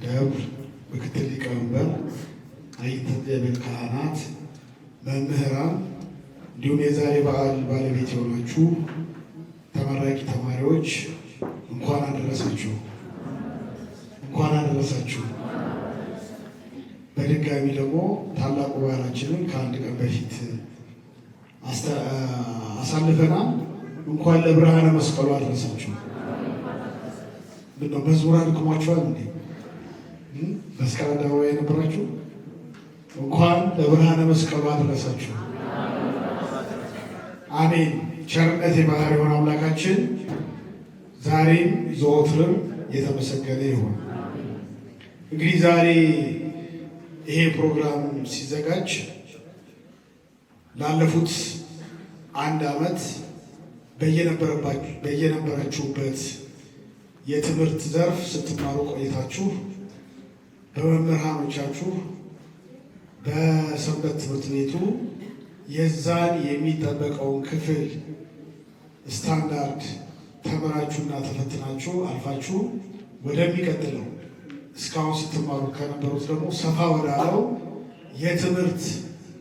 ደብር ምክትል ሊቀመንበር፣ አይንተ እግዚአብሔር ካህናት፣ መምህራን እንዲሁም የዛሬ በዓል ባለቤት የሆናችሁ ተመራቂ ተማሪዎች እንኳን አደረሳችሁ፣ እንኳን አደረሳችሁ። በድጋሚ ደግሞ ታላቁ በዓላችንን ከአንድ ቀን በፊት አሳልፈናል። እንኳን ለብርሃነ መስቀሉ አደረሳችሁ። ምነው መዝሙር አድክሟችኋል እንዴ? መስቀል አደባባይ የነበራችሁ እንኳን ለብርሃነ መስቀሉ አደረሳችሁ። አሜን። ቸርነት የባህር የሆነ አምላካችን ዛሬም ዘወትርም የተመሰገነ ይሁን። እንግዲህ ዛሬ ይሄ ፕሮግራም ሲዘጋጅ ላለፉት አንድ ዓመት በየነበራችሁበት የትምህርት ዘርፍ ስትማሩ ቆይታችሁ በመምህራኖቻችሁ በሰንበት ትምህርት ቤቱ የዛን የሚጠበቀውን ክፍል ስታንዳርድ ተምራችሁና ተፈትናችሁ አልፋችሁ ወደሚቀጥለው እስካሁን ስትማሩ ከነበሩት ደግሞ ሰፋ ወዳለው የትምህርት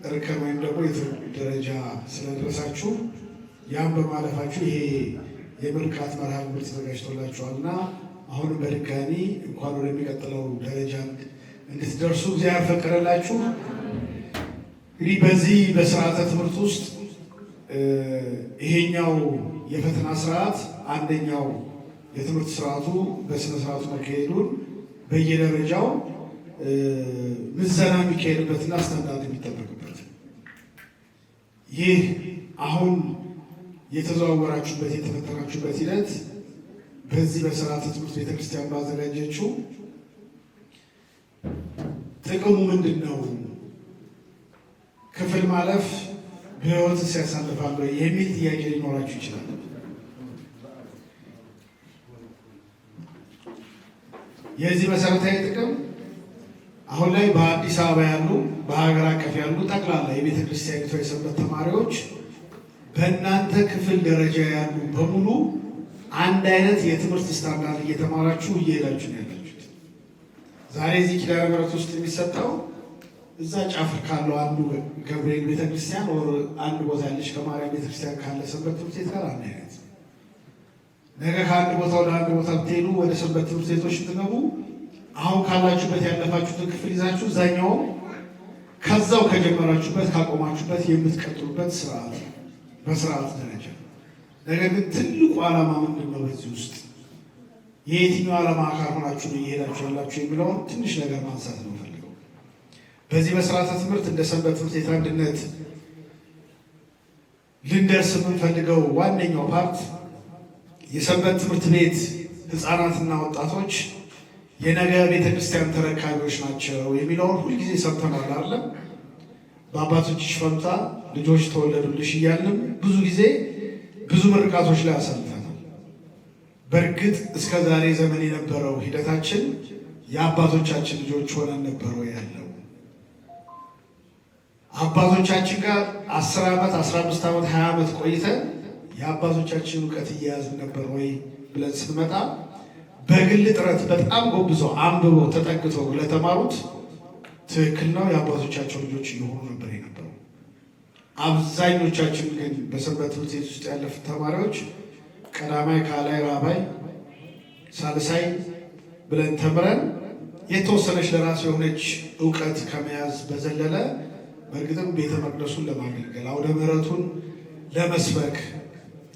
እርከን ወይም ደግሞ የትምህርት ደረጃ ስለደረሳችሁ ያን በማለፋችሁ ይሄ የምርቃት መርሃ ግብር ተዘጋጅቶላችኋልና አሁንም በድጋሚ እንኳን ወደሚቀጥለው ደረጃ እንድትደርሱ እግዚአብሔር ፈቀደላችሁ። እንግዲህ በዚህ በስርዓተ ትምህርት ውስጥ ይሄኛው የፈተና ስርዓት አንደኛው የትምህርት ስርዓቱ በስነ ስርዓቱ መካሄዱን በየደረጃው ምዘና የሚካሄድበትና ስታንዳርድ የሚጠበቅበት ይህ አሁን የተዘዋወራችሁበት የተፈተናችሁበት ሂደት በዚህ በስርዓተ ትምህርት ቤተክርስቲያን ባዘጋጀችው ጥቅሙ ምንድን ነው? ክፍል ማለፍ በህይወት ሲያሳልፋሉ የሚል ጥያቄ ሊኖራችሁ ይችላል። የዚህ መሰረታዊ ጥቅም አሁን ላይ በአዲስ አበባ ያሉ በሀገር አቀፍ ያሉ ጠቅላላ የቤተ ክርስቲያኒቷ የሰንበት ተማሪዎች በእናንተ ክፍል ደረጃ ያሉ በሙሉ አንድ አይነት የትምህርት ስታንዳርድ እየተማራችሁ እየሄዳችሁ ነው ያላችሁት። ዛሬ እዚህ ኪዳነ ምሕረት ውስጥ የሚሰጠው እዛ ጫፍ ካለው አንዱ ገብርኤል ቤተክርስቲያን ወር አንድ ቦታ ያለች ከማርያም ቤተክርስቲያን ካለ ሰንበት ትምህርት ቤት ጋር አንድ አይነት። ነገ ከአንድ ቦታ ወደ አንድ ቦታ ብትሄዱ ወደ ሰንበት ትምህርት ቤቶች ብትገቡ አሁን ካላችሁበት ያለፋችሁትን ክፍል ይዛችሁ እዛኛው ከዛው ከጀመራችሁበት ካቆማችሁበት የምትቀጥሉበት ስርዓት በስርዓት ደረጃ። ነገር ግን ትልቁ ዓላማ ምንድን ነው? በዚህ ውስጥ የየትኛው ዓላማ አካል ሆናችሁ እየሄዳችሁ ያላችሁ የሚለውን ትንሽ ነገር ማንሳት ነው ፈልገው። በዚህ በስርዓተ ትምህርት እንደ ሰንበት ትምህርት ቤት አንድነት ልንደርስ የምንፈልገው ዋነኛው ፓርት የሰንበት ትምህርት ቤት ህፃናትና ወጣቶች የነገ ቤተክርስቲያን ተረካቢዎች ናቸው የሚለውን ሁልጊዜ ሰምተናል አይደለም? በአባቶችሽ ፈንታ ልጆች ተወለዱልሽ እያልን ብዙ ጊዜ ብዙ ምርቃቶች ላይ አሳልፈናል። በእርግጥ እስከ ዛሬ ዘመን የነበረው ሂደታችን የአባቶቻችን ልጆች ሆነን ነበረው ያለው አባቶቻችን ጋር 10 ዓመት 15 ዓመት 20 ዓመት ቆይተን የአባቶቻችን እውቀት እየያዝን ነበር ወይ ብለን ስንመጣ በግል ጥረት በጣም ጎብዘው አንብበው ተጠግተው ለተማሩት ትክክል ነው የአባቶቻቸው ልጆች እየሆኑ ነበር የነበረው። አብዛኞቻችን ግን በሰንበት ትምህርት ቤት ውስጥ ያለፉ ተማሪዎች ቀዳማይ፣ ካላይ፣ ራባይ፣ ሳልሳይ ብለን ተምረን የተወሰነች ለራሱ የሆነች እውቀት ከመያዝ በዘለለ በእርግጥም ቤተ መቅደሱን ለማገልገል አውደ ምሕረቱን ለመስበክ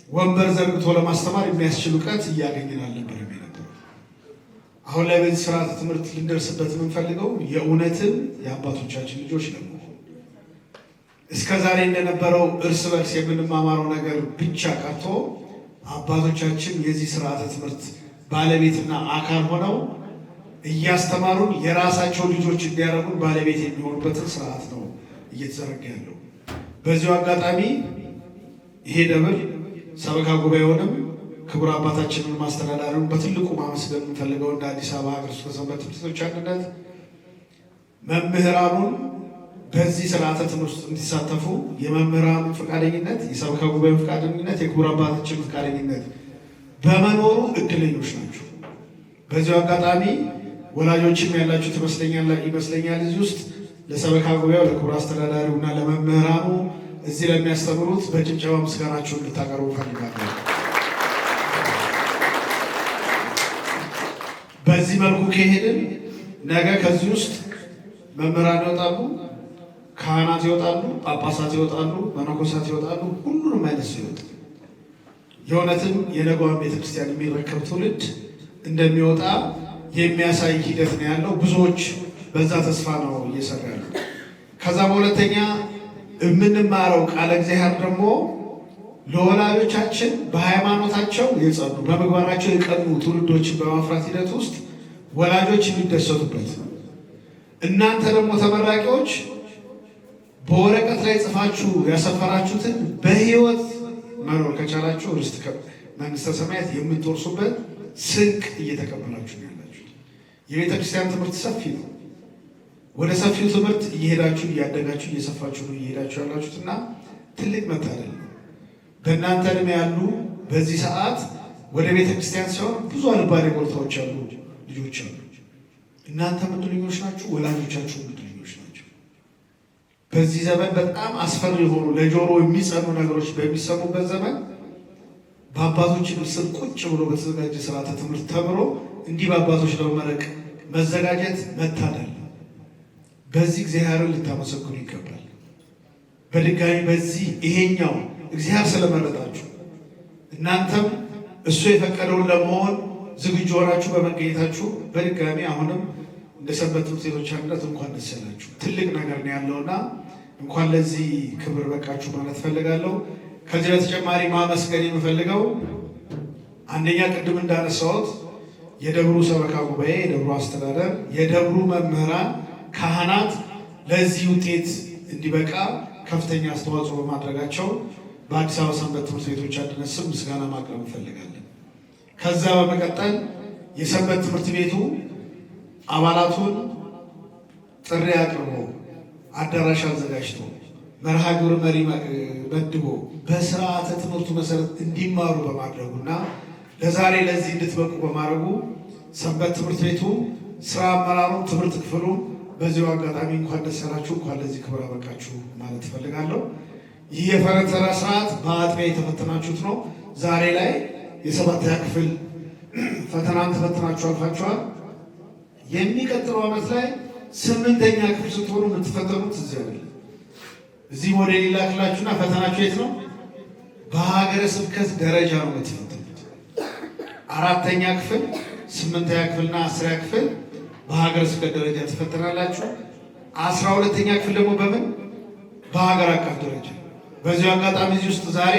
ወንበር ዘርግቶ ለማስተማር የሚያስችል እውቀት እያገኘን አልነበረም የነበረው። አሁን ላይ በዚህ ስርዓተ ትምህርት ልንደርስበት የምንፈልገው የእውነትም የአባቶቻችን ልጆች ነው። እስከ ዛሬ እንደነበረው እርስ በርስ የምንማማረው ነገር ብቻ ቀርቶ አባቶቻችን የዚህ ስርዓተ ትምህርት ባለቤትና አካል ሆነው እያስተማሩን የራሳቸው ልጆች እንዲያደርጉን ባለቤት የሚሆኑበትን ስርዓት ነው እየተዘረጋ ያለው። በዚሁ አጋጣሚ ይሄ ደብር ሰበካ ጉባኤውንም ክቡር አባታችንን ማስተዳዳሪውን በትልቁ ማመስገን የምንፈልገው እንደ አዲስ አበባ ሀገረ ስብከት ሰንበት ትምህርት ቤቶች አንድነት መምህራኑን በዚህ ስርዓተ ትምህርት ውስጥ እንዲሳተፉ የመምህራኑ ፈቃደኝነት፣ የሰበካ ጉባኤው ፈቃደኝነት፣ የክቡር አባታችን ፈቃደኝነት በመኖሩ እድለኞች ናቸው። በዚሁ አጋጣሚ ወላጆችም ያላችሁት ይመስለኛል እዚህ ውስጥ ለሰበካ ጉባኤው፣ ለክቡር አስተዳዳሪው እና ለመምህራኑ እዚህ ለሚያስተምሩት በጭብጨባ ምስጋናቸውን እንድታቀርቡ ፈልጋለሁ። በዚህ መልኩ ከሄድን ነገ ከዚህ ውስጥ መምህራን ይወጣሉ፣ ካህናት ይወጣሉ፣ ጳጳሳት ይወጣሉ፣ መነኮሳት ይወጣሉ። ሁሉንም አይነት ሰው ይወጣል። የእውነትም የነገዋን ቤተክርስቲያን የሚረከብ ትውልድ እንደሚወጣ የሚያሳይ ሂደት ነው ያለው። ብዙዎች በዛ ተስፋ ነው እየሰራ ያለው። ከዛ በሁለተኛ የምንማረው ቃለ እግዚአብሔር ደግሞ ለወላጆቻችን በሃይማኖታቸው የጸኑ በምግባራቸው የቀኑ ትውልዶችን በማፍራት ሂደት ውስጥ ወላጆች የሚደሰቱበት፣ እናንተ ደግሞ ተመራቂዎች በወረቀት ላይ ጽፋችሁ ያሰፈራችሁትን በሕይወት መኖር ከቻላችሁ ርስት መንግስተ ሰማያት የምትወርሱበት ስንቅ እየተቀበላችሁ ነው ያላችሁ። የቤተ ክርስቲያን ትምህርት ሰፊ ነው። ወደ ሰፊው ትምህርት እየሄዳችሁ እያደጋችሁ እየሰፋችሁ ነው እየሄዳችሁ ያላችሁት እና ትልቅ መታደል ነው። በእናንተ ዕድሜ ያሉ በዚህ ሰዓት ወደ ቤተ ክርስቲያን ሲሆን ብዙ አልባሌ ቦታዎች ያሉ ልጆች አሉ። እናንተ ምድለኞች ናችሁ፣ ወላጆቻችሁ ምድለኞች ናቸው። በዚህ ዘመን በጣም አስፈሪ የሆኑ ለጆሮ የሚጸኑ ነገሮች በሚሰሙበት ዘመን በአባቶች ስር ቁጭ ብሎ በተዘጋጀ ስርዓተ ትምህርት ተምሮ እንዲህ በአባቶች ለመመረቅ መዘጋጀት መታደል። በዚህ እግዚአብሔርን ልታመሰግኑ ይገባል። በድጋሚ በዚህ ይሄኛው እግዚአብሔር ስለመረጣችሁ እናንተም እሱ የፈቀደውን ለመሆን ዝግጁ ሆናችሁ በመገኘታችሁ በድጋሚ አሁንም እንደ ሰንበት ትምህርት ቤቶች አንድነት እንኳን ደስ ያላችሁ። ትልቅ ነገር ነው ያለውና እንኳን ለዚህ ክብር በቃችሁ ማለት ፈልጋለሁ። ከዚህ በተጨማሪ ማመስገን የምፈልገው አንደኛ ቅድም እንዳነሳሁት የደብሩ ሰበካ ጉባኤ፣ የደብሩ አስተዳደር፣ የደብሩ መምህራን፣ ካህናት ለዚህ ውጤት እንዲበቃ ከፍተኛ አስተዋጽኦ በማድረጋቸው በአዲስ አበባ ሰንበት ትምህርት ቤቶች አንድነት ስም ምስጋና ማቅረብ እንፈልጋለን። ከዛ በመቀጠል የሰንበት ትምህርት ቤቱ አባላቱን ጥሪ አቅርቦ አዳራሽ አዘጋጅቶ መርሃ ግብር መሪ መድቦ በስርዓተ ትምህርቱ መሰረት እንዲማሩ በማድረጉና ለዛሬ ለዚህ እንድትበቁ በማድረጉ ሰንበት ትምህርት ቤቱ ስራ አመራሩ፣ ትምህርት ክፍሉ በዚሁ አጋጣሚ እንኳን ደስ ያላችሁ፣ እንኳን ለዚህ ክብር አበቃችሁ ማለት እፈልጋለሁ። ይህ የፈረተራ ስርዓት በአጥቢያ የተፈተናችሁት ነው። ዛሬ ላይ የሰባተኛ ክፍል ፈተናን ተፈትናችሁ አልፋችኋል። የሚቀጥለው ዓመት ላይ 8ኛ ክፍል ስትሆኑ የምትፈተኑት እዚህ አይደለም። እዚህ ሞዴል ይላክላችሁና ፈተናችሁ የት ነው? በሀገረ ስብከት ደረጃ ነው የምትፈተኑት። 4ኛ ክፍል፣ 8ኛ ክፍልና 10ኛ ክፍል በሀገረ ስብከት ደረጃ ትፈተናላችሁ። 12ኛ ክፍል ደግሞ በምን? በሀገር አቀፍ ደረጃ። በዚሁ አጋጣሚ እዚህ ውስጥ ዛሬ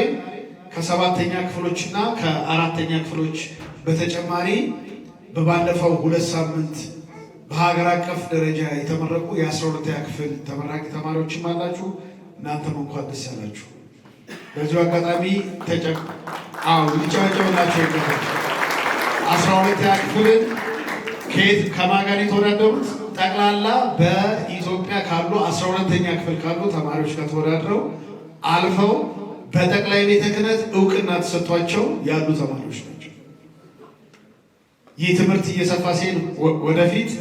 ከ7ኛ ክፍሎችና ከ4ኛ ክፍሎች በተጨማሪ በባለፈው 2 ሳምንት በሀገር አቀፍ ደረጃ የተመረቁ የ12ኛ ክፍል ተመራቂ ተማሪዎችም አላችሁ። እናንተም እንኳን ደስ ያላችሁ። በዚሁ አጋጣሚ ሊጨበጨብላቸው ይገባል። 12ኛ ክፍልን ከማን ጋር የተወዳደሩት? ጠቅላላ በኢትዮጵያ ካሉ 12ኛ ክፍል ካሉ ተማሪዎች ጋር ተወዳድረው አልፈው በጠቅላይ ቤተ ክህነት እውቅና ተሰጥቷቸው ያሉ ተማሪዎች ናቸው። ይህ ትምህርት እየሰፋ ሲሄድ ወደፊት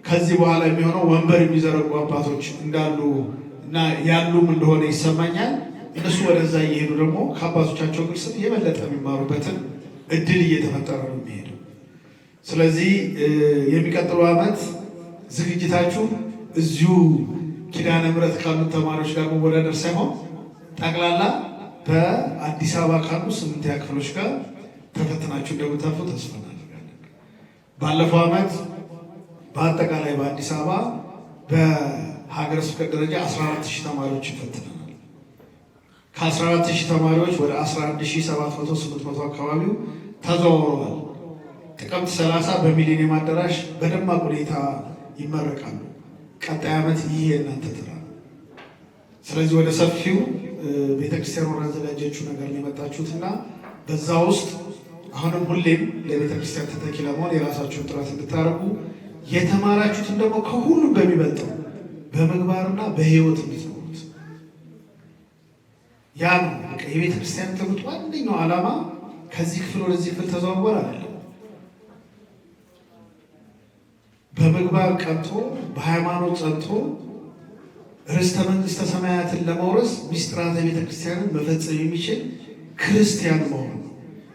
ከዚህ በኋላ የሚሆነው ወንበር የሚዘረጉ አባቶች እንዳሉ እና ያሉም እንደሆነ ይሰማኛል። እነሱ ወደዛ እየሄዱ ደግሞ ከአባቶቻቸው ግልጽ የበለጠ የሚማሩበትን እድል እየተፈጠረ ነው የሚሄደው። ስለዚህ የሚቀጥለው ዓመት ዝግጅታችሁ እዚሁ ኪዳነ ምሕረት ካሉት ተማሪዎች ጋር መወዳደር ሳይሆን ጠቅላላ በአዲስ አበባ ካሉ 8ኛ ክፍሎች ጋር ተፈትናችሁ እንደምታልፉ ተስፋ እናደርጋለን። ባለፈው ዓመት በአጠቃላይ በአዲስ አበባ በሀገረ ስብከት ደረጃ 14000 ተማሪዎች ይፈትናል። ከ14000 ተማሪዎች ወደ 11700 አካባቢው ተዘዋውረዋል። ጥቅምት 30 በሚሊኒየም አዳራሽ በደማቅ ሁኔታ ይመረቃሉ። ቀጣይ ዓመት ይህ የእናንተ ተራ ነው። ስለዚህ ወደ ሰፊው ቤተክርስቲያኑ ያዘጋጀችው ነገር ነው የመጣችሁትና በዛ ውስጥ አሁንም ሁሌም ለቤተክርስቲያን ተተኪ ለመሆን የራሳችሁን ጥረት እንድታደርጉ የተማራችሁትን ደግሞ ከሁሉም በሚበልጠው በምግባርና በሕይወት እንድትኖሩት ያ ነው የቤተክርስቲያን ትምህርት ዋነኛው ዓላማ። ከዚህ ክፍል ወደዚህ ክፍል ተዘዋወር አይደለም። በምግባር ቀንቶ በሃይማኖት ጸንቶ ርስተ መንግስተ ሰማያትን ለመውረስ ሚስጥራተ ቤተክርስቲያንን መፈጸም የሚችል ክርስቲያን መሆን ነው።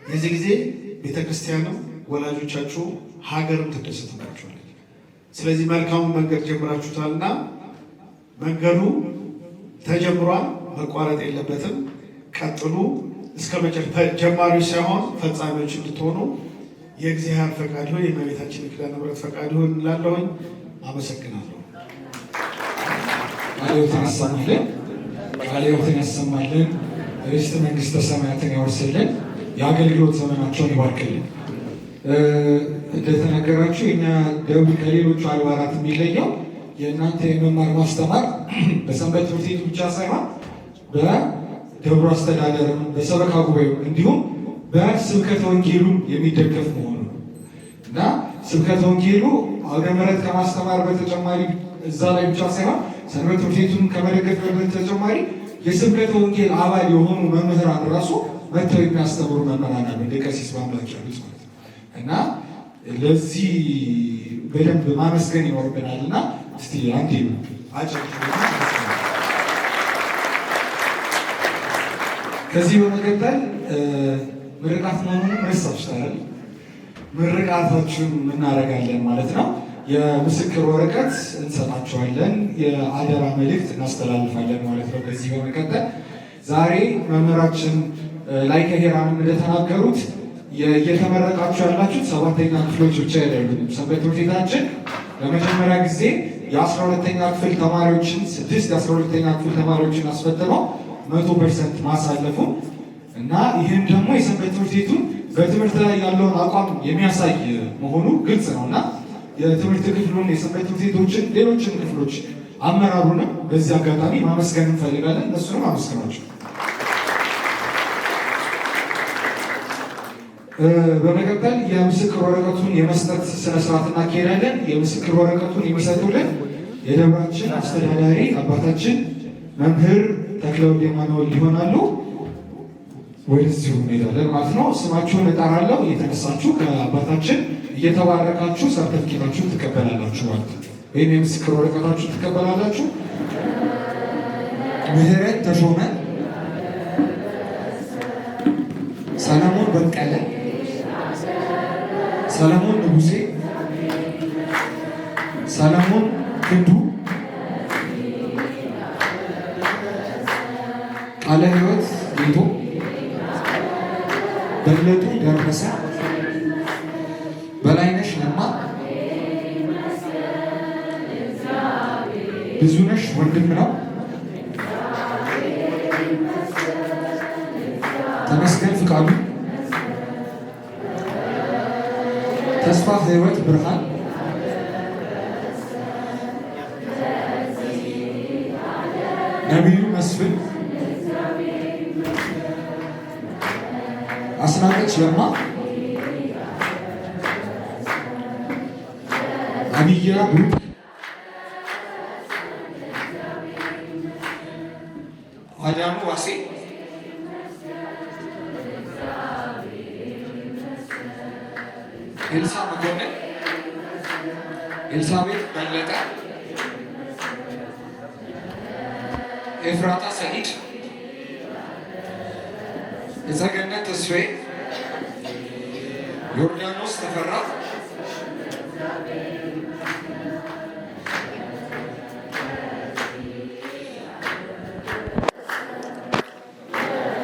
የዚህ ጊዜ ቤተክርስቲያንም ወላጆቻችሁ ሀገርም ትደሰትባችኋለች። ስለዚህ መልካሙን መንገድ ጀምራችሁታልና መንገዱ ተጀምሯል፣ መቋረጥ የለበትም። ቀጥሉ። እስከ መጨረሻ ጀማሪዎች ሳይሆን ፈጻሚዎች እንድትሆኑ የእግዚአብሔር ፈቃድ ይሁን፣ የእመቤታችን ኪዳነ ምሕረት ፈቃድ ይሁን እላለሁኝ። አመሰግናለሁ። ቃለ ሕይወትን ያሰማልን፣ ቃለ ሕይወትን ያሰማልን፣ ርስተ መንግስተ ሰማያትን ያወርስልን፣ የአገልግሎት ዘመናቸውን ይባርክልን። እንደተነገራችሁ የኛ ደቡብ ከሌሎቹ አድባራት የሚለየው የእናንተ የመማር ማስተማር በሰንበት ትምህርት ቤቱ ብቻ ሳይሆን በደብሩ አስተዳደርም በሰበካ ጉባኤው እንዲሁም በስብከተ ወንጌሉ የሚደገፍ መሆኑ እና ስብከተ ወንጌሉ አውደ ምሕረት ከማስተማር በተጨማሪ እዛ ላይ ብቻ ሳይሆን ሰንበት ትምህርት ቤቱን ከመደገፍ በተጨማሪ የስብከተ ወንጌል አባል የሆኑ መምህራን ራሱ መጥተው የሚያስተምሩ መምህራን አሉ፣ እንደ ቀሲስ በአምላክ ያሉት ማለት ነው። እና ለዚህ በደንብ ማመስገን ይኖርብናል። እና እስቲ አንዴ አጭር ከዚህ በመቀጠል ምርቃት መሆኑን ረሳችኋል። ምርቃታችሁን እናደርጋለን ማለት ነው። የምስክር ወረቀት እንሰጣችኋለን፣ የአደራ መልእክት እናስተላልፋለን ማለት ነው። ከዚህ በመቀጠል ዛሬ መምህራችን ላይከ ሄራንም እንደተናገሩት እየተመረቃችሁ ያላችሁት 7ኛ ክፍሎች ብቻ አይደሉም። ሰንበት ትምህርት ቤታችን ለመጀመሪያ ጊዜ የ12ኛ ክፍል ተማሪዎችን 6 የ12ኛ ክፍል ተማሪዎችን አስፈትነው 100% ማሳለፉን እና ይህም ደግሞ የሰንበት ትምህርት ቤቱን በትምህርት ላይ ያለውን አቋም የሚያሳይ መሆኑ ግልጽ ነው እና የትምህርት ክፍሉን የሰንበት ትምህርት ቤቶችን ሌሎችን ክፍሎች አመራሩንም በዚህ አጋጣሚ ማመስገን እንፈልጋለን። እነሱንም አመስገናቸው። በመቀጠል የምስክር ወረቀቱን የመስጠት ስነስርዓት እናካሄዳለን። የምስክር ወረቀቱን የሚሰጡልን የደብራችን አስተዳዳሪ አባታችን መምህር ተክለወልድ ማኑኤል ይሆናሉ። ወደዚሁ እንሄዳለን ማለት ነው። ስማችሁን እጠራለሁ። እየተነሳችሁ ከአባታችን እየተባረካችሁ ሰርተፍኬታችሁን ትቀበላላችሁ ማለት ነው። ወይም የምስክር ወረቀታችሁ ትቀበላላችሁ። ምህረት ተሾመ፣ ሰለሞን በቀለ፣ ሰለሞን ንጉሴ፣ ሰለሞን ክንዱ፣ ቃለ ሕይወት ጌቶ፣ በለጡ ደረሰ፣ በላይነሽ ለማ፣ ብዙነሽ ወንድም ነው፣ ተመስገን ፍቃዱ፣ ተስፋ ሕይወት ብርሃን፣ ነቢዩ መስፍን፣ አስናቀች ለማ፣ አብያ ብሩክ፣ አዳሙ ዋሴ፣ ኤልሳ መኮንን፣ ኤልሳቤት በለጠ፣ ኤፍራታ ሰኢድ፣ የጸገነት ተስፋዬ፣ ዮርዳኖስ ተፈራ፣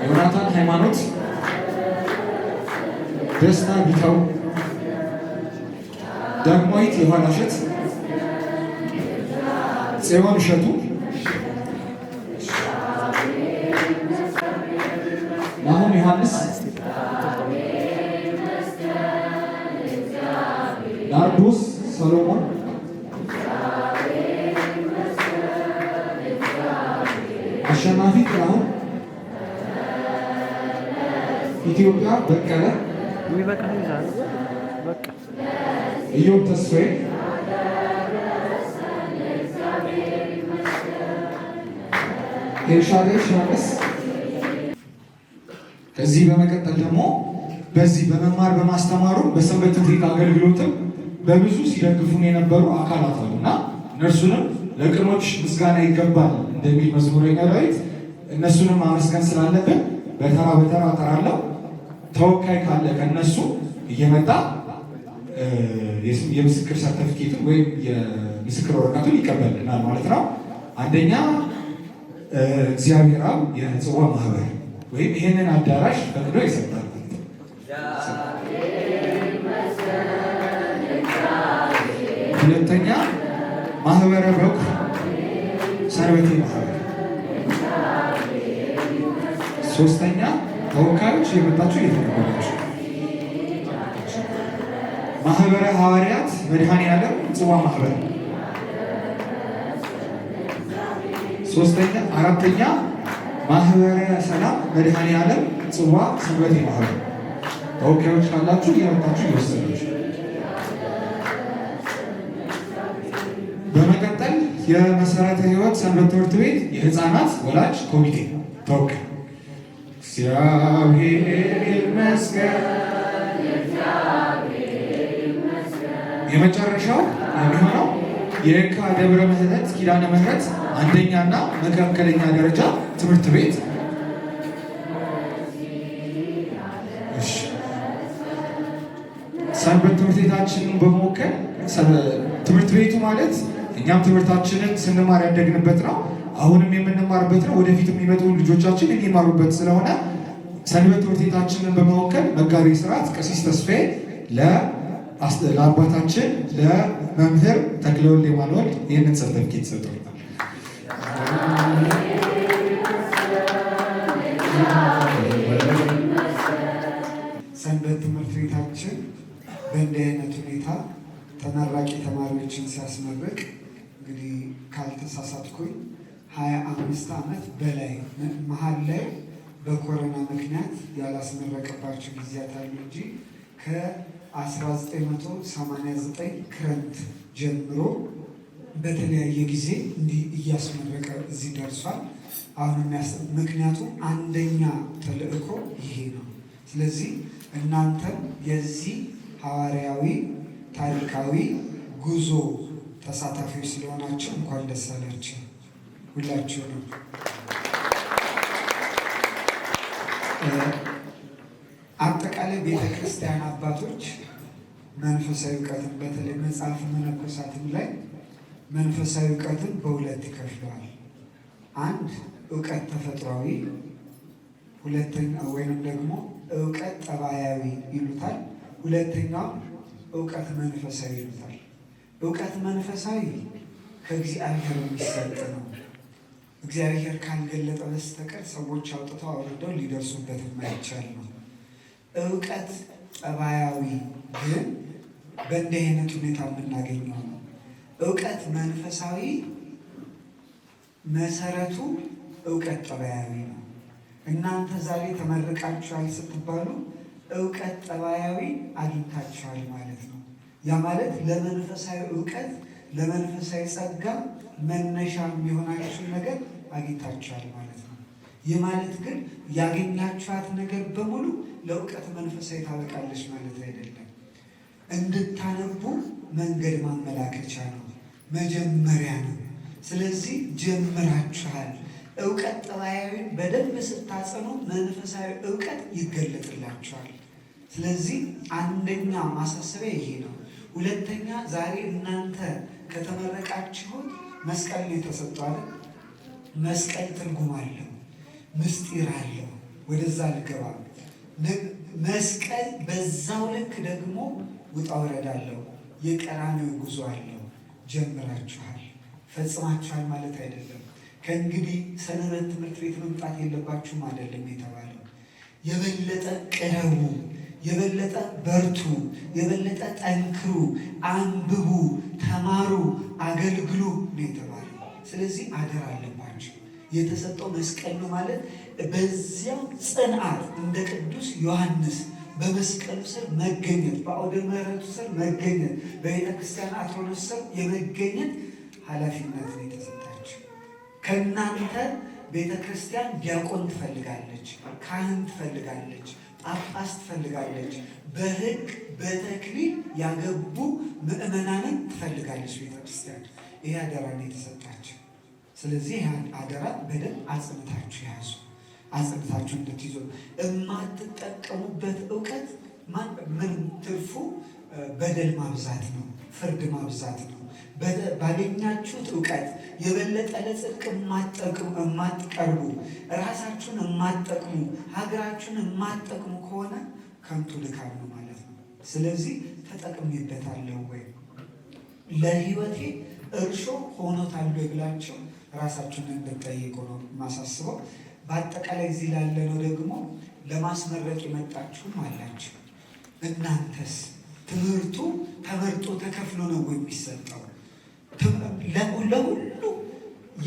ዮናታን ሃይማኖት፣ ደስታ ቢታው፣ ዳግማዊት የኋላሸት ጽዮን እሸቱ ናሁን ዮሐንስ ናርዶስ ሰሎሞን አሸናፊ ጥላሁን ኢትዮጵያ በቀለ ኢዮብ ተስፋዬ ኤልሻዳይ ሻለስ። ከዚህ በመቀጠል ደግሞ በዚህ በመማር በማስተማሩ በሰንበት ትምህርት ቤት አገልግሎትም በብዙ ሲደግፉን የነበሩ አካላት አሉና እነርሱንም ለቅኖች ምስጋና ይገባል እንደሚል መዝሙረኛ ዳዊት እነሱንም ማመስገን ስላለብን በተራ በተራ እጠራለሁ። ተወካይ ካለ ከነሱ እየመጣ የምስክር ሰርተፊኬቱን ወይም የምስክር ወረቀቱን ይቀበልናል ማለት ነው። አንደኛ እግዚአብሔር አብ የጽዋ ማህበር ወይም ይህንን አዳራሽ ፈቅዶ ይሰጣል። ሁለተኛ ማህበረ በኩር ሰንበቴ ማህበር። ሶስተኛ ተወካዮች የመጣችሁ እየተቀበላችሁ ማህበረ ሐዋርያት መድኃኔዓለም ጽዋ ማህበር። አራተኛ ማህበረ ሰላም መድኃኔዓለም ጽዋ ሰንበቴ ማህበር። ተወካዮች ካላችሁ እየመጣችሁ እየወሰዳችሁ። በመቀጠል የመሰረተ ሕይወት ሰንበት ትምህርት ቤት የህፃናት ወላጅ ኮሚቴ ተወካይ እግዚአብሔር ይመስገን። የመጨረሻው የሚሆነው የየካ ደብረ ምሕረት ኪዳነ ምሕረት አንደኛና መካከለኛ ደረጃ ትምህርት ቤት። ሰንበት ትምህርት ቤታችንን በመወከል ትምህርት ቤቱ ማለት እኛም ትምህርታችንን ስንማር ያደግንበት ነው። አሁንም የምንማርበት ነው። ወደፊት የሚመጡ ልጆቻችን የሚማሩበት ስለሆነ ሰንበት ትምህርት ቤታችንን በመወከል መጋቤ ሥርዓት ቀሲስ ተስፋዬ ለአባታችን ለመምህር ተክለወልድ የማንወልድ ይህንን ሰርተፍኬት ሰጥቶናል። ሰንበት ትምህርት ቤታችን በእንዲህ አይነት ሁኔታ ተመራቂ ተማሪዎችን ሲያስመርቅ እንግዲህ ካልተሳሳትኩኝ 25 ዓመት በላይ መሀል ላይ በኮሮና ምክንያት ያላስመረቀባቸው ጊዜያት አሉ እንጂ ከ1989 ክረምት ጀምሮ በተለያየ ጊዜ እንዲህ እያስመረቀ እዚህ ደርሷል። አሁን ምክንያቱም አንደኛ ተልእኮ ይሄ ነው። ስለዚህ እናንተም የዚህ ሐዋርያዊ ታሪካዊ ጉዞ ተሳታፊዎች ስለሆናችሁ እንኳን ደስ አላችሁ ሁላችሁ ነው። አጠቃላይ ቤተክርስቲያን አባቶች መንፈሳዊ እውቀትን በተለይ መጽሐፍ መነኮሳትም ላይ መንፈሳዊ እውቀትን በሁለት ይከፍለዋል። አንድ እውቀት ተፈጥሯዊ፣ ሁለተኛ ወይንም ደግሞ እውቀት ጠባያዊ ይሉታል። ሁለተኛው እውቀት መንፈሳዊ ይሉታል። እውቀት መንፈሳዊ ከእግዚአብሔር የሚሰጥ ነው። እግዚአብሔር ካልገለጠ በስተቀር ሰዎች አውጥተው አውርደው ሊደርሱበት የማይቻል ነው። እውቀት ጠባያዊ ግን በእንዲህ አይነት ሁኔታ የምናገኘው ነው። እውቀት መንፈሳዊ መሰረቱ እውቀት ጠባያዊ ነው። እናንተ ዛሬ ተመርቃችኋል ስትባሉ እውቀት ጠባያዊ አግኝታችኋል ማለት ነው። ያ ማለት ለመንፈሳዊ እውቀት ለመንፈሳዊ ጸጋ መነሻ የሚሆናችሁን ነገር አግኝታችኋል ማለት ነው። ይህ ማለት ግን ያገኛችኋት ነገር በሙሉ ለእውቀት መንፈሳዊ ታበቃለች ማለት አይደለም። እንድታነቡ መንገድ ማመላከቻ ነው፣ መጀመሪያ ነው። ስለዚህ ጀምራችኋል። እውቀት ጠባያዊን በደንብ ስታጸኑ መንፈሳዊ እውቀት ይገለጥላችኋል። ስለዚህ አንደኛ ማሳሰቢያ ይሄ ነው። ሁለተኛ ዛሬ እናንተ ከተመረቃችሁት መስቀል ነው የተሰጠው። መስቀል ትርጉም አለው፣ ምስጢር አለው። ወደዛ ልገባ። መስቀል በዛው ልክ ደግሞ ውጣ ውረድ አለው። የቀራንዮ ጉዞ አለው። ጀምራችኋል፣ ፈጽማችኋል ማለት አይደለም። ከእንግዲህ ሰንበት ትምህርት ቤት መምጣት የለባችሁም አይደለም የተባለው። የበለጠ ቅረቡ፣ የበለጠ በርቱ፣ የበለጠ ጠንክሩ፣ አንብቡ፣ ተማሩ፣ አገልግሉ ነው የተባለው። ስለዚህ አደራ አለባችሁ። የተሰጠው መስቀል ነው ማለት በዚያው ጽንዓት እንደ ቅዱስ ዮሐንስ በመስቀሉ ስር መገኘት፣ በአውደ ምሕረቱ ስር መገኘት፣ በቤተ ክርስቲያን አትሮኖስ ስር የመገኘት ኃላፊነት ነው የተሰጣችሁ። ከእናንተ ቤተ ክርስቲያን ዲያቆን ትፈልጋለች፣ ካህን ትፈልጋለች፣ ጳጳስ ትፈልጋለች፣ በሕግ በተክሊል ያገቡ ምእመናንን ትፈልጋለች ቤተ ክርስቲያን። ይህ አደራ ነው የተሰጣችሁ። ስለዚህ ያን አደራ በደንብ አጽንታችሁ ያዙ። አጽንታችሁ እንድትይዙ የማትጠቀሙበት እውቀት ምን ትርፉ? በደል ማብዛት ነው፣ ፍርድ ማብዛት ነው። ባገኛችሁት እውቀት የበለጠ ለጽድቅ የማትቀርቡ፣ ራሳችሁን የማትጠቅሙ፣ ሀገራችሁን የማትጠቅሙ ከሆነ ከንቱ ድካም ነው ማለት ነው። ስለዚህ ተጠቅሜበታለሁ ወይ ለሕይወቴ እርሾ ሆኖታል ብላችሁ ራሳችሁን እንድትጠይቁ ነው የማሳስበው። በአጠቃላይ እዚህ ላለነው ደግሞ ለማስመረቅ የመጣችሁም አላችሁ። እናንተስ ትምህርቱ ተመርጦ ተከፍሎ ነው የሚሰጠው? ለሁሉ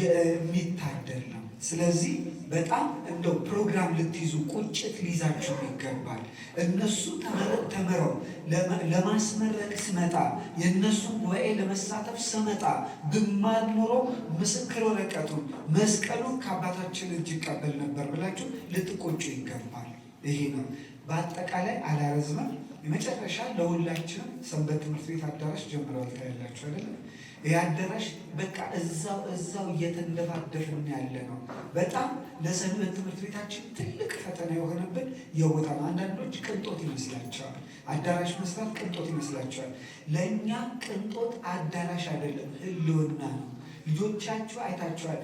የሚታደል ነው። ስለዚህ በጣም እንደው ፕሮግራም ልትይዙ ቁጭት ሊይዛችሁ ይገባል። እነሱ ተምረው ለማስመረቅ ስመጣ የእነሱን ጉባኤ ለመሳተፍ ስመጣ ብማር ኖሮ ምስክር ወረቀቱን መስቀሉን ከአባታችን እጅ ይቀበል ነበር ብላችሁ ልትቆጩ ይገባል። ይሄ ነው። በአጠቃላይ አላረዝመም። የመጨረሻ ለሁላችንም ሰንበት ትምህርት ቤት አዳራሽ ጀምረዋል። ታያላችሁ አይደለም? ይህ አዳራሽ በቃ እዛው እየተንደፋደፍን ያለ ነው። በጣም ለሰንበት ትምህርት ቤታችን ትልቅ ፈተና የሆነብን የቦታ ነው። አንዳንዶች ቅንጦት ይመስላቸዋል፣ አዳራሽ መስራት ቅንጦት ይመስላቸዋል። ለእኛ ቅንጦት አዳራሽ አይደለም፣ ህልውና ነው። ልጆቻችሁ አይታችኋል።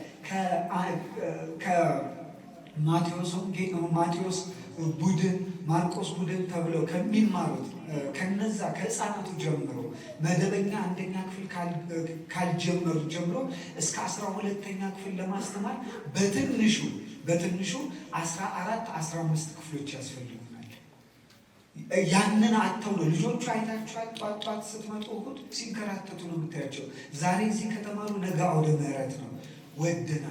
ማቴዎስ ቡድን ማርቆስ ቡድን ተብለው ከሚማሩት ከነዛ ከህፃናቱ ጀምሮ መደበኛ አንደኛ ክፍል ካልጀመሩ ጀምሮ እስከ 12ኛ ክፍል ለማስተማር በትንሹ 14-15 ክፍሎች ያስፈልጉናል። ያንን አተው ነው ልጆቹ አይታችኋል። ጧት ስትመጡ እሑድ ሲንከራተቱ ነው የምታያቸው። ዛሬ እዚህ ከተማሩ ነገ አውደ ምሕረት ነው። ወደን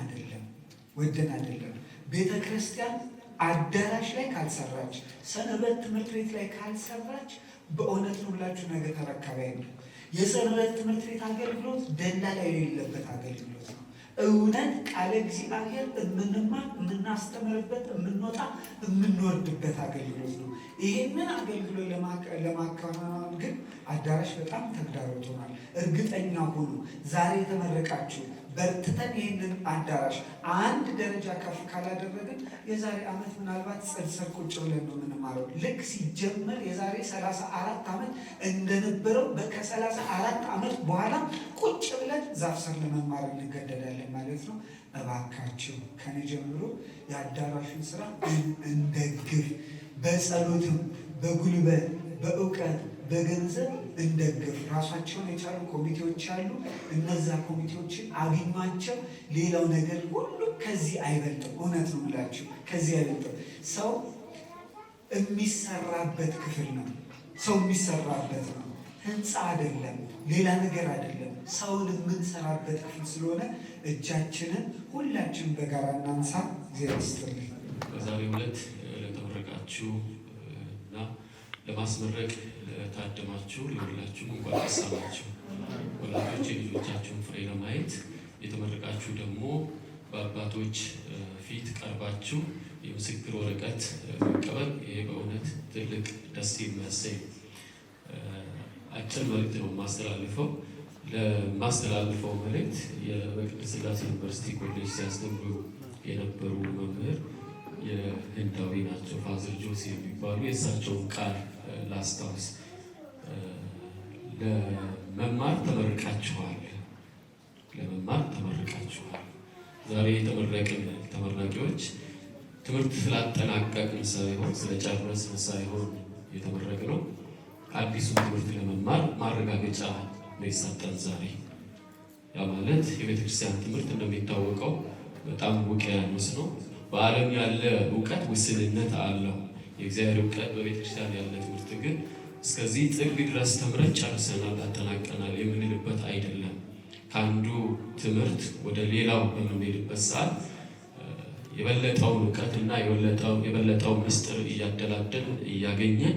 አይደለም። ቤተ ክርስቲያን አዳራሽ ላይ ካልሰራች፣ ሰንበት ትምህርት ቤት ላይ ካልሰራች በእውነት ነው ብላችሁ ነገ ተረካቢ ነው። የሰንበት ትምህርት ቤት አገልግሎት ደላላ የሌለበት አገልግሎት ነው። እውነት ቃለ እግዚአብሔር የምንማር የምናስተምርበት፣ የምንወጣ የምንወርድበት አገልግሎት ነው። ይህንን አገልግሎት ለማከናወን ግን አዳራሽ በጣም ተግዳሮት ሆኗል። እርግጠኛ ሁኑ ዛሬ የተመረቃችሁ በርትተን ይህንን አዳራሽ አንድ ደረጃ ከፍ ካላደረግን የዛሬ ዓመት ምናልባት ጽድ ቁጭ ብለን ነው የምንማረው። ልክ ሲጀመር የዛሬ 34 ዓመት እንደነበረው ከ34 ዓመት በኋላ ቁጭ ብለን ዛፍ ስር ለመማር እንገደዳለን ማለት ነው። እባካችሁ ከኔ ጀምሮ የአዳራሹን ስራ እንደግፍ። በጸሎትም፣ በጉልበት፣ በእውቀት፣ በገንዘብ እንደግፍ። ራሳቸውን የቻሉ ኮሚቴዎች አሉ። እነዛ ኮሚቴዎችን አግኟቸው። ሌላው ነገር ሁሉ ከዚህ አይበልጥም። እውነት ነው የምላችሁ፣ ከዚህ አይበልጥም። ሰው የሚሰራበት ክፍል ነው። ሰው የሚሰራበት ነው፣ ህንፃ አይደለም፣ ሌላ ነገር አይደለም። ሰውን የምንሰራበት ክፍል ስለሆነ እጃችንን ሁላችንም በጋራ እናንሳ። እግዚአብሔር ይስጥልኝ። በዛሬው ዕለት ለተመረቃችሁ እና ለማስመረቅ ለታደማችሁ ለሁላችሁ እንኳን ደስ አላችሁ። ወላጆች የልጆቻችሁን ፍሬ ለማየት የተመረቃችሁ ደግሞ በአባቶች ፊት ቀርባችሁ የምስክር ወረቀት መቀበል፣ ይሄ በእውነት ትልቅ ደስ የሚያሰኝ አጭር መልዕክት ነው ለማስተላልፈው መልዕክት በቅድስት ሥላሴ ዩኒቨርሲቲ ኮሌጅ ሲያስተምሩ የነበሩ መምህር የህንዳዊ ናቸው፣ ፋዘር ጆሲ የሚባሉ። የእሳቸውን ቃል ላስታውስ። ለመማር ተመርቃችኋል። ዛሬ የተመረቅን ተመራቂዎች ትምህርት ስላጠናቀቅን ሳይሆን ስለጨረስን ሳይሆን የተመረቅነው አዲሱን ትምህርት ለመማር ማረጋገጫ ነው የሰጠን ዛሬ። ያ ማለት የቤተክርስቲያን ትምህርት እንደሚታወቀው በጣም ውቅያኖስ ነው። በዓለም ያለ እውቀት ውስንነት አለው። የእግዚአብሔር እውቀት በቤተክርስቲያን ያለ ትምህርት ግን እስከዚህ ጥግ ድረስ ተምረን ጨርሰናል አጠናቀናል የምንልበት አይደለም። ከአንዱ ትምህርት ወደ ሌላው በምንሄድበት ሰዓት የበለጠውን እውቀትና የበለጠውን ምስጢር እያደላደል እያገኘን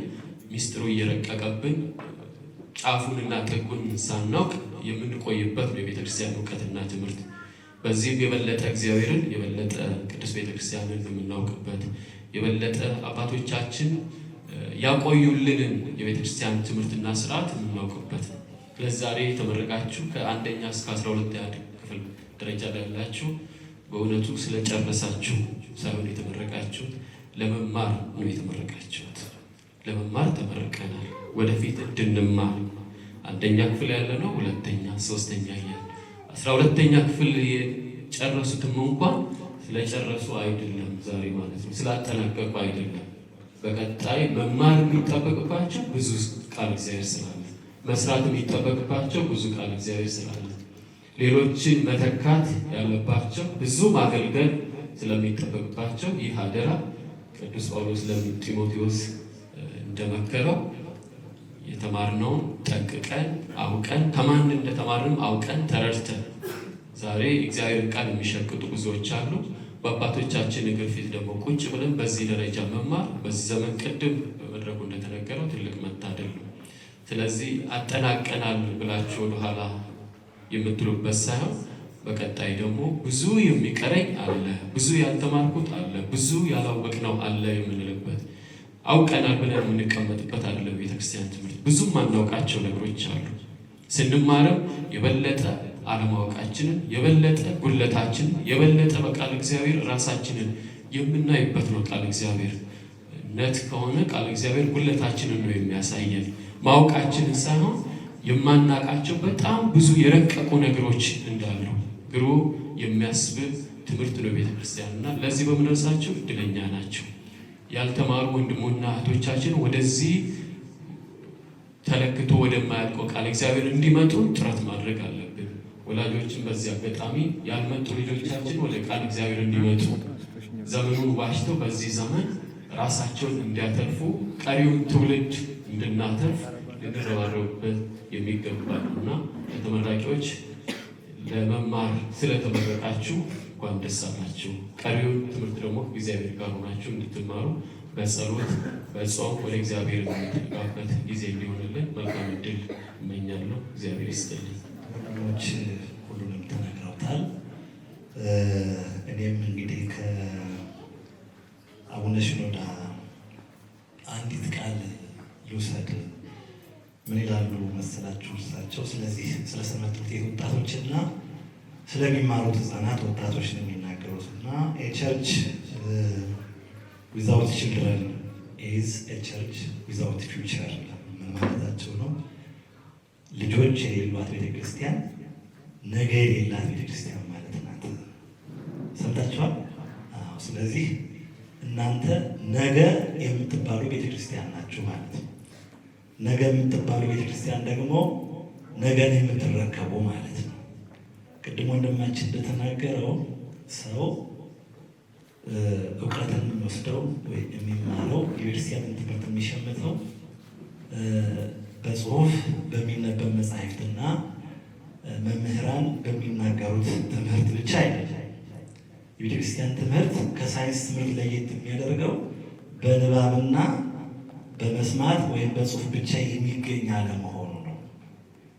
ምስጢሩ እየረቀቀብን ጫፉንና ጥጉን ሳናውቅ የምንቆይበት ነው የቤተክርስቲያን እውቀትና ትምህርት። በዚህም የበለጠ እግዚአብሔርን የበለጠ ቅዱስ ቤተክርስቲያንን የምናውቅበት የበለጠ አባቶቻችን ያቆዩልንን የቤተክርስቲያን ትምህርትና ስርዓት የምናውቅበት። ለዛሬ የተመረቃችሁ ከ1ኛ እስከ 12ኛ ክፍል ደረጃ ላይ ያላችሁ በእውነቱ ስለጨረሳችሁ ሳይሆን የተመረቃችሁት ለመማር ነው የተመረቃችሁት። ለመማር ተመርቀናል። ወደፊት እንድንማር 1ኛ ክፍል ያለ ነው 2ኛ 3ኛ እያለ 12ኛ ክፍል የጨረሱትም እንኳን ስለጨረሱ አይደለም ዛሬ ማለት ነው፣ ስላጠናቀቁ አይደለም። በቀጣይ መማር የሚጠበቅባቸው ብዙ ቃል እግዚአብሔር ስላለ፣ መስራት የሚጠበቅባቸው ብዙ ቃል እግዚአብሔር ስላለ፣ ሌሎችን መተካት ያለባቸው ብዙ ማገልገል ስለሚጠበቅባቸው ይህ አደራ ቅዱስ ጳውሎስ ለጢሞቴዎስ እንደመከረው የተማርነውን ጠንቅቀን አውቀን ከማን እንደተማርንም አውቀን ተረድተን ዛሬ እግዚአብሔርን ቃል የሚሸቅጡ ብዙዎች አሉ። በአባቶቻችን እግር ፊት ደግሞ ቁጭ ብለን በዚህ ደረጃ መማር በዚህ ዘመን ቅድም በመድረኩ እንደተነገረው ትልቅ መታደል ነው። ስለዚህ አጠናቀናል ብላችሁ ወደኋላ የምትሉበት ሳይሆን በቀጣይ ደግሞ ብዙ የሚቀረኝ አለ፣ ብዙ ያልተማርኩት አለ፣ ብዙ ያላወቅነው አለ የምንልበት አውቀናል ብለን የምንቀመጥበት አይደለም። ቤተክርስቲያን ትምህርት ብዙም ማናውቃቸው ነገሮች አሉ። ስንማርም የበለጠ አለማወቃችንን የበለጠ ጉለታችንን የበለጠ በቃል እግዚአብሔር ራሳችንን የምናይበት ነው። ቃል እግዚአብሔር ነት ከሆነ ቃል እግዚአብሔር ጉለታችንን ነው የሚያሳየን፣ ማወቃችንን ሳይሆን የማናቃቸው በጣም ብዙ የረቀቁ ነገሮች እንዳሉ ግሩ የሚያስብል ትምህርት ነው ቤተክርስቲያን እና ለዚህ በመድረሳቸው እድለኛ ናቸው። ያልተማሩ ወንድሞና እህቶቻችን ወደዚህ ተለክቶ ወደማያልቀው ቃል እግዚአብሔር እንዲመጡ ጥረት ማድረግ አለብን። ወላጆችን በዚህ አጋጣሚ ያልመጡ ልጆቻችን ወደ ቃል እግዚአብሔር እንዲመጡ ዘመኑን ዋሽተው በዚህ ዘመን ራሳቸውን እንዲያተርፉ ቀሪውን ትውልድ እንድናተርፍ ልንረባረብበት የሚገባ ነውና ለተመራቂዎች ለመማር ስለተመረቃችሁ እንኳን ደስ አላችሁ። ቀሪውን ትምህርት ደግሞ እግዚአብሔር ጋር ሆናችሁ እንድትማሩ በጸሎት በጾም ወደ እግዚአብሔር የምንጠጋበት ጊዜ እንዲሆንልን መልካም ዕድል እመኛለሁ። እግዚአብሔር ይስጥልኝ። ሁሉንም ተናግረውታል። እኔም እንግዲህ ከአቡነ ሽኖዳ አንዲት ቃል ልውሰድ። ምን ይላሉ መሰላችሁ? እሳቸው ስለዚህ ስለ ሰንበት ትምህርት ቤት ወጣቶችና ስለሚማሩት ህፃናት ወጣቶች ነው የሚናገሩት እና ቸርች ዊዛውት ችልድረን ኢዝ ቸርች ዊዛውት ፊውቸር ምን ማለታቸው ነው? ልጆች የሌሏት ቤተክርስቲያን ነገ የሌላት ቤተክርስቲያን ማለት ናት። ሰምታችኋል? ስለዚህ እናንተ ነገ የምትባሉ ቤተክርስቲያን ናችሁ ማለት ነው። ነገ የምትባሉ ቤተክርስቲያን ደግሞ ነገን የምትረከቡ ማለት ነው። ቅድሞ ወንድማችን እንደተናገረው ሰው እውቀትን የሚወስደው ወይ የሚማረው የቤተክርስቲያንን ትምህርት የሚሸምተው በጽሁፍ በሚነበብ መጽሐፍትና መምህራን በሚናገሩት ትምህርት ብቻ አይደለም። የቤተክርስቲያን ትምህርት ከሳይንስ ትምህርት ለየት የሚያደርገው በንባብና በመስማት ወይም በጽሁፍ ብቻ የሚገኝ አለመሆኑ ነው።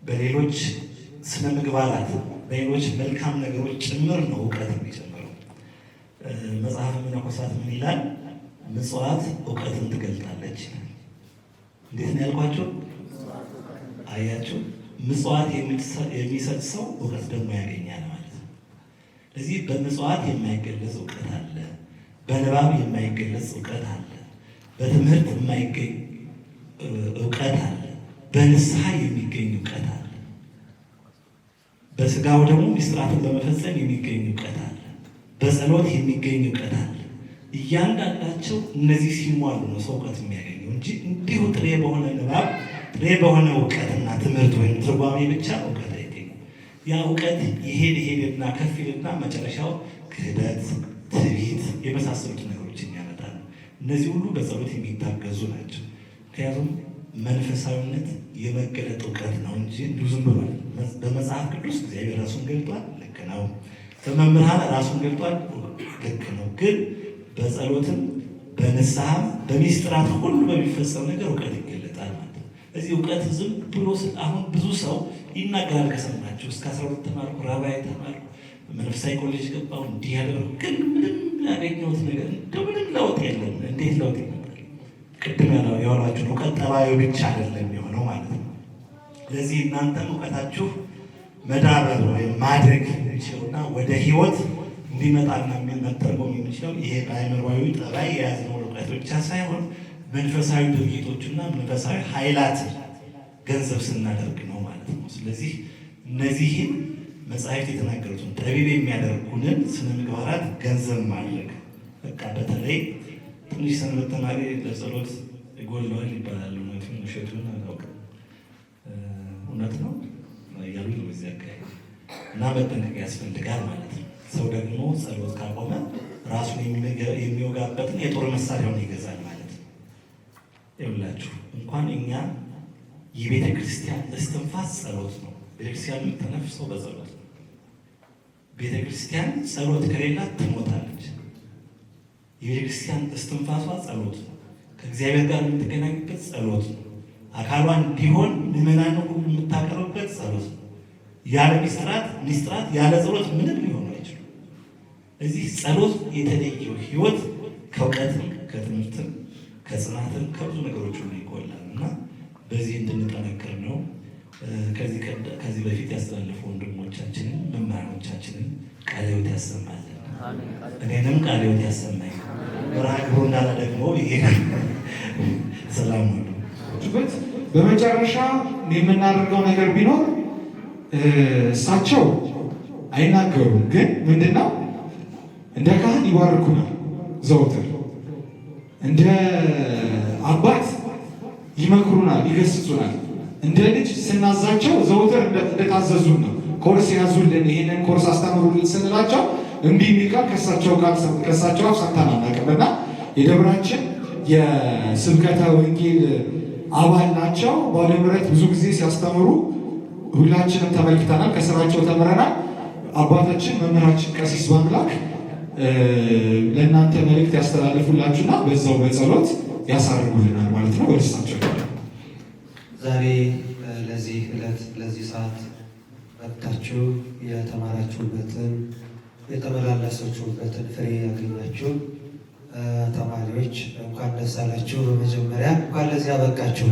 በሌሎች ስነ ምግባራት በሌሎች መልካም ነገሮች ጭምር ነው እውቀት የሚጨምረው። መጽሐፈ መነኮሳት ምን ይላል? ምጽዋት እውቀትን ትገልጣለች። እንዴት ነው ያልኳቸው? አያችሁ፣ ምጽዋት የሚሰጥ ሰው እውቀት ደግሞ ያገኛል ማለት ነው። ስለዚህ በምጽዋት የማይገለጽ እውቀት አለ፣ በንባብ የማይገለጽ እውቀት አለ፣ በትምህርት የማይገኝ እውቀት አለ፣ በንስሐ የሚገኝ እውቀት አለ፣ በስጋው ደግሞ ምስጢራትን በመፈጸም የሚገኝ እውቀት አለ፣ በጸሎት የሚገኝ እውቀት አለ፣ እያንዳንዳቸው እነዚህ ሲሟሉ ነው ሰው እውቀት የሚያገኘው እንጂ እንዲሁ ጥሬ በሆነ ንባብ ጥሬ በሆነ እውቀትና ትምህርት ወይም ትርጓሜ ብቻ እውቀት አይገኝም። ያ እውቀት ይሄድና ከፍ ይልና መጨረሻው ክህደት፣ ትዕቢት የመሳሰሉት ነገሮችን ያመጣል። እነዚህ ሁሉ በጸሎት የሚታገዙ ናቸው። ምክንያቱም መንፈሳዊነት የመገለጥ እውቀት ነው እንጂ እንዲሁ ዝም ብሏል። በመጽሐፍ ቅዱስ እግዚአብሔር ራሱን ገልጧል፣ ልክ ነው። በመምህራን ራሱን ገልጧል፣ ልክ ነው። ግን በጸሎትም በንስሐም በሚስጥራት ሁሉ በሚፈጸም ነገር እውቀት ይገለጣል ማለት ነው። እዚህ እውቀት ዝም ብሎ አሁን ብዙ ሰው ይናገራል። ከሰማችሁ እስከ 12 ተማርኩ፣ ራባይ ተማርኩ፣ መንፈሳዊ ኮሌጅ ገባሁ፣ እንዲህ ያደረኩ፣ ግን ምንም ያገኘሁት ነገር ምንም ለውጥ የለም። እንዴት ለውጥ ይመጣል? ቅድም ያወራችሁን እውቀት ጠባዩ ብቻ አይደለም የሆነው ማለት ነው። ስለዚህ እናንተም እውቀታችሁ መዳበር ወይም ማደግ የሚችለውና ወደ ህይወት እንዲመጣና መተርጎም የሚችለው ይሄ በአእምሯዊ ጠባይ የያዝነው እውቀት ብቻ ሳይሆን መንፈሳዊ ድርጊቶችና መንፈሳዊ ኃይላት ገንዘብ ስናደርግ ነው ማለት ነው። ስለዚህ እነዚህን መጽሐፍት የተናገሩትን ጠቢብ የሚያደርጉንን ስነ ምግባራት ገንዘብ ማድረግ በቃ በተለይ ትንሽ ሰንበት ተማሪ ለጸሎት ይጎለዋል ይባላል። እውነቱን ውሸቱን አላውቅም። እውነት ነው እያሉ ነው በዚህ አካባቢ እና መጠንቀቅ ያስፈልጋል ማለት ነው። ሰው ደግሞ ጸሎት ካቆመ ራሱን የሚወጋበትን የጦር መሳሪያውን ይገዛል ማለት ነው። ይኸውላችሁ እንኳን እኛ የቤተ ክርስቲያን እስትንፋስ ጸሎት ነው። ቤተክርስቲያን የምትተነፍሰው በጸሎት ነው። ቤተ ክርስቲያን ጸሎት ከሌላት ትሞታለች። የቤተክርስቲያን እስትንፋሷ ጸሎት ነው። ከእግዚአብሔር ጋር የምትገናኝበት ጸሎት ነው። አካሏ እንዲሆን ምዕመናን ሁሉ የምታቀርብበት ጸሎት ነው። ያለ ሚስጥራት ያለ ጸሎት ምንም ሊሆኑ አይችሉም። እዚህ ጸሎት የተለየው ህይወት ከእውቀትም ከትምህርትም ከጽናትም ከብዙ ነገሮች ሁሉ ይጎላል እና በዚህ እንድንጠነክር ነው። ከዚህ በፊት ያስተላለፉ ወንድሞቻችንን መምህራኖቻችንን ቃለ ሕይወት ያሰማልን፣ እኔንም ቃለ ሕይወት ያሰማኝ። መርሃ ግብሩ እንዳለ ደግሞ ይሄ ሰላም ነው። በመጨረሻ የምናደርገው ነገር ቢኖር እሳቸው አይናገሩም፣ ግን ምንድነው እንደ ካህን ይባርኩናል። ዘውትር እንደ አባት ይመክሩናል፣ ይገስጹናል። እንደ ልጅ ስናዛቸው ዘውትር እንደታዘዙን ነው። ኮርስ ያዙልን፣ ይሄንን ኮርስ አስተምሩልን ስንላቸው እምቢ የሚል ቃል ከእሳቸው አፍ ሰምተን አናውቅም እና የደብራችን የስብከተ ወንጌል አባል ናቸው። ባለ ምሕረት ብዙ ጊዜ ሲያስተምሩ ሁላችንም ተመልክተናል፣ ከስራቸው ተምረናል። አባታችን መምህራችን ቀሲስ በአምላክ ለእናንተ መልእክት ያስተላልፉላችሁና በዛው በጸሎት ያሳርጉልናል ማለት ነው። ወደ እሳቸው ዛሬ ለዚህ ዕለት ለዚህ ሰዓት መጥታችሁ የተማራችሁበትን የተመላለሳችሁበትን ፍሬ ያገኛችሁ ተማሪዎች እንኳን ደስ አላችሁ። በመጀመሪያ እንኳን ለዚህ አበቃችሁ።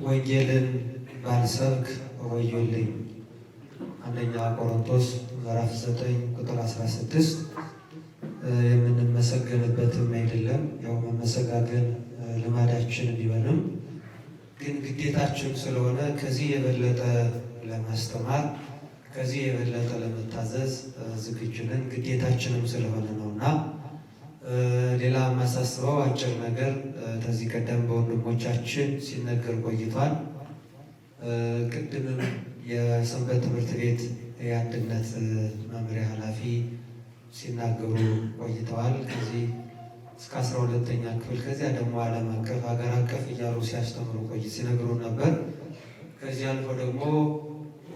ወንጌልን ባልሰብክ ወዮልኝ። አንደኛ ቆሮንቶስ ምዕራፍ 9 ቁጥር 16 የምንመሰገንበትም አይደለም፣ ያው መመሰጋገን ልማዳችን ቢሆንም ግን ግዴታችን ስለሆነ ከዚህ የበለጠ ለማስተማር ከዚህ የበለጠ ለመታዘዝ ዝግጁ ነን፣ ግዴታችንም ስለሆነ ነው እና ሌላ የማሳስበው አጭር ነገር ከዚህ ቀደም በወንድሞቻችን ሲነገር ቆይቷል። ቅድምም የሰንበት ትምህርት ቤት የአንድነት መምሪያ ኃላፊ ሲናገሩ ቆይተዋል። ከዚህ እስከ 12ኛ ክፍል ከዚያ ደግሞ ዓለም አቀፍ ሀገር አቀፍ እያሉ ሲያስተምሩ ሲነግሩ ነበር። ከዚህ አልፎ ደግሞ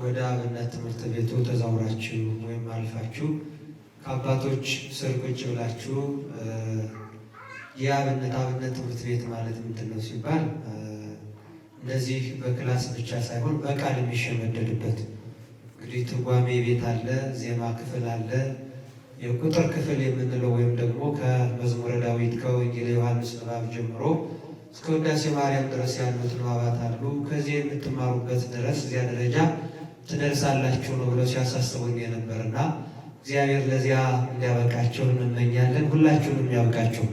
ወደ አብነት ትምህርት ቤቱ ተዛውራችሁ ወይም አልፋችሁ ከአባቶች ስር ቁጭ ብላችሁ የአብነት ትምህርት ቤት ማለት ምንድን ነው ሲባል እንደዚህ በክላስ ብቻ ሳይሆን በቃል የሚሸመደድበት እንግዲህ ትርጓሜ ቤት አለ፣ ዜማ ክፍል አለ፣ የቁጥር ክፍል የምንለው ወይም ደግሞ ከመዝሙረ ዳዊት ከወንጌል ዮሐንስ ንባብ ጀምሮ እስከ ውዳሴ ማርያም ድረስ ያሉት ንባባት አሉ። ከዚህ የምትማሩበት ድረስ እዚያ ደረጃ ትደርሳላችሁ ነው ብለው ሲያሳስቡኝ የነበርና እግዚአብሔር ለዚያ እንዲያበቃቸው እንመኛለን። ሁላችሁንም ያብቃችሁ።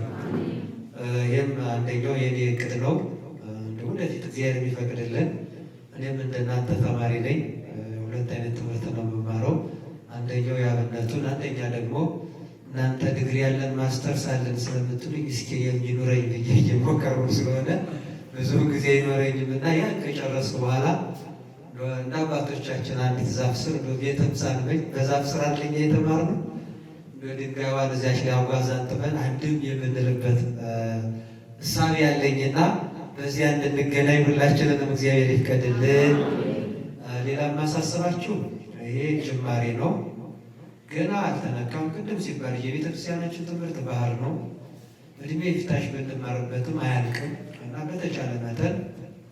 ይህም አንደኛው የኔ እቅድ ነው። ወደፊት እግዚአብሔር የሚፈቅድልን እኔም እንደናንተ ተማሪ ነኝ። ሁለት አይነት ትምህርት ነው የምማረው። አንደኛው የአብነቱን፣ አንደኛ ደግሞ እናንተ ዲግሪ ያለን ማስተርስ አለን ስለምትሉኝ እስኪ የሚኖረኝ ብዬ እየሞከርኩ ስለሆነ ብዙም ጊዜ አይኖረኝም እና ያን ከጨረስኩ በኋላ እንደ አባቶቻችን አንዲት ዛፍ ስር ቤተም ሳንበኝ በዛፍ ስር አለኛ የተማርነው ድንጋይዋን እዚያች ላይ አጓዛን ጥፈን አንድም የምንልበት እሳቤ ያለኝና በዚያ እንድንገናኝ ሁላችንንም እግዚአብሔር ይፍቀድልን። ሌላ ማሳሰባችሁ ይሄ ጅማሬ ነው፣ ገና አልተነካም። ቅድም ሲባል የቤተክርስቲያናችን ትምህርት ባህር ነው። እድሜ ፊታሽ ብንማርበትም አያልቅም እና በተቻለ መጠን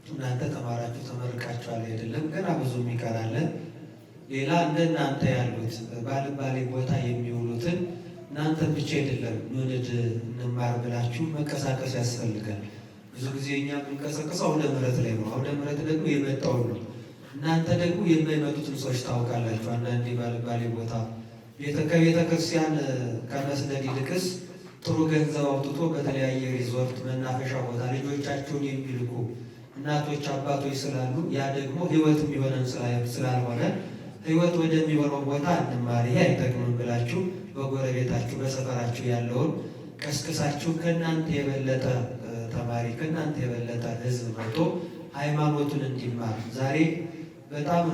እናንተ ተማራችሁ ተመርቃችኋል አይደለም፣ ገና ብዙ ይቀራለን። ሌላ እንደናንተ ያሉት ባልባሌ ቦታ የሚውሉትን እናንተ ብቻ አይደለም ምንድ እንማር ብላችሁ መንቀሳቀስ ያስፈልጋል። ብዙ ጊዜ እኛ የምንቀሳቀሰው አውደ ምሕረት ላይ ነው። አውደ ምሕረት ደግሞ የመጣው ነው። እናንተ ደግሞ የማይመጡትን ሰዎች ታውቃላችሁ። አንዳንዴ ባልባሌ ቦታ ከቤተ ክርስቲያን ከመስደድ ይልቅስ ጥሩ ገንዘብ አውጥቶ በተለያየ ሪዞርት መናፈሻ ቦታ ልጆቻቸውን የሚልኩ እናቶች አባቶች ስላሉ ያ ደግሞ ሕይወት የሚሆነን ስላልሆነ ሕይወት ወደሚሆነው ቦታ እንማር፣ ይሄ አይጠቅምም ብላችሁ በጎረቤታችሁ በሰፈራችሁ ያለውን ቀስቅሳችሁ ከእናንተ የበለጠ ተማሪ ከእናንተ የበለጠ ሕዝብ መጥቶ ሃይማኖቱን እንዲማር ዛሬ በጣም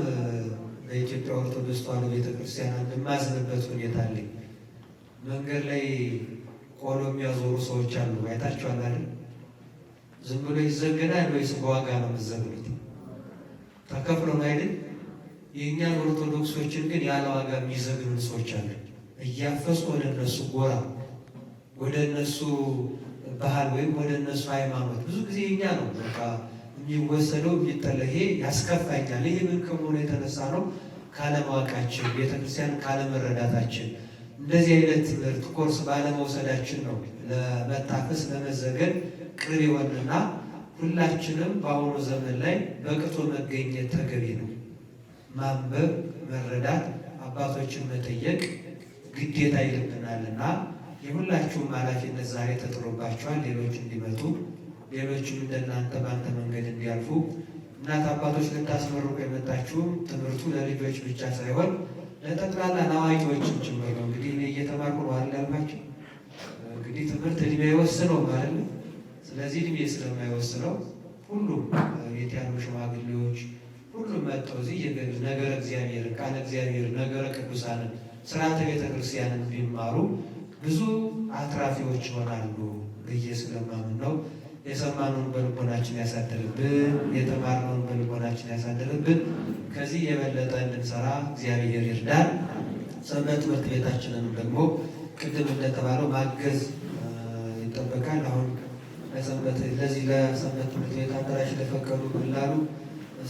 በኢትዮጵያ ኦርቶዶክስ ተዋሕዶ ቤተክርስቲያን የማዝንበት ሁኔታ አለኝ። መንገድ ላይ ቆሎ የሚያዞሩ ሰዎች አሉ። አይታችኋል አይደል? ዝም ብሎ ይዘገናል ወይስ በዋጋ ነው የምትዘግኑት? ተከፍሎ ነው አይደል? የእኛን ኦርቶዶክሶችን ግን ያለ ዋጋ የሚዘግኑን ሰዎች አሉ። እያፈሱ ወደ እነሱ ጎራ፣ ወደ እነሱ ባህል ወይም ወደ እነሱ ሃይማኖት ብዙ ጊዜ እኛ ነው በቃ የሚወሰደው የሚጠለ። ይሄ ያስከፋኛል። ይህ ምን ከመሆኑ የተነሳ ነው? ካለማወቃችን፣ ቤተክርስቲያን ካለመረዳታችን፣ እንደዚህ አይነት ትምህርት ኮርስ ባለመውሰዳችን ነው ለመታፈስ ለመዘገን ቅርብ የሆነና ሁላችንም በአሁኑ ዘመን ላይ በቅቶ መገኘት ተገቢ ነው። ማንበብ፣ መረዳት፣ አባቶችን መጠየቅ ግዴታ ይልብናልና የሁላችሁም ኃላፊነት ዛሬ ተጥሎባችኋል። ሌሎች እንዲመጡ ሌሎችም እንደናንተ በአንተ መንገድ እንዲያልፉ እናት አባቶች ልታስመርቁ የመጣችሁም ትምህርቱ ለልጆች ብቻ ሳይሆን ለጠቅላላ ለአዋቂዎችም ጭምር ነው። እንግዲህ እኔ እየተማርኩ ነው አይደል ያልኳቸው። እንግዲህ ትምህርት እድሜ አይወስነው ማለት ነው። ስለዚህ እድሜ ስለማይወስነው ሁሉም ቤት ያሉ ሽማግሌዎች ሁሉም መጥተው እዚህ ነገረ እግዚአብሔር ቃለ እግዚአብሔር ነገረ ቅዱሳንን ስርዓተ ቤተክርስቲያንን ቢማሩ ብዙ አትራፊዎች ይሆናሉ ብዬ ስለማምን ነው። የሰማነውን በልቦናችን ያሳድርብን፣ የተማርነውን በልቦናችን ያሳድርብን። ከዚህ የበለጠ እንድንሰራ እግዚአብሔር ይርዳን። ሰንበት ትምህርት ቤታችንንም ደግሞ ቅድም እንደተባለው ማገዝ ይጠበቃል። አሁን ለዚህ ለሰንበት ትምህርት ቤት አዳራሽ ለፈቀዱ ላሉ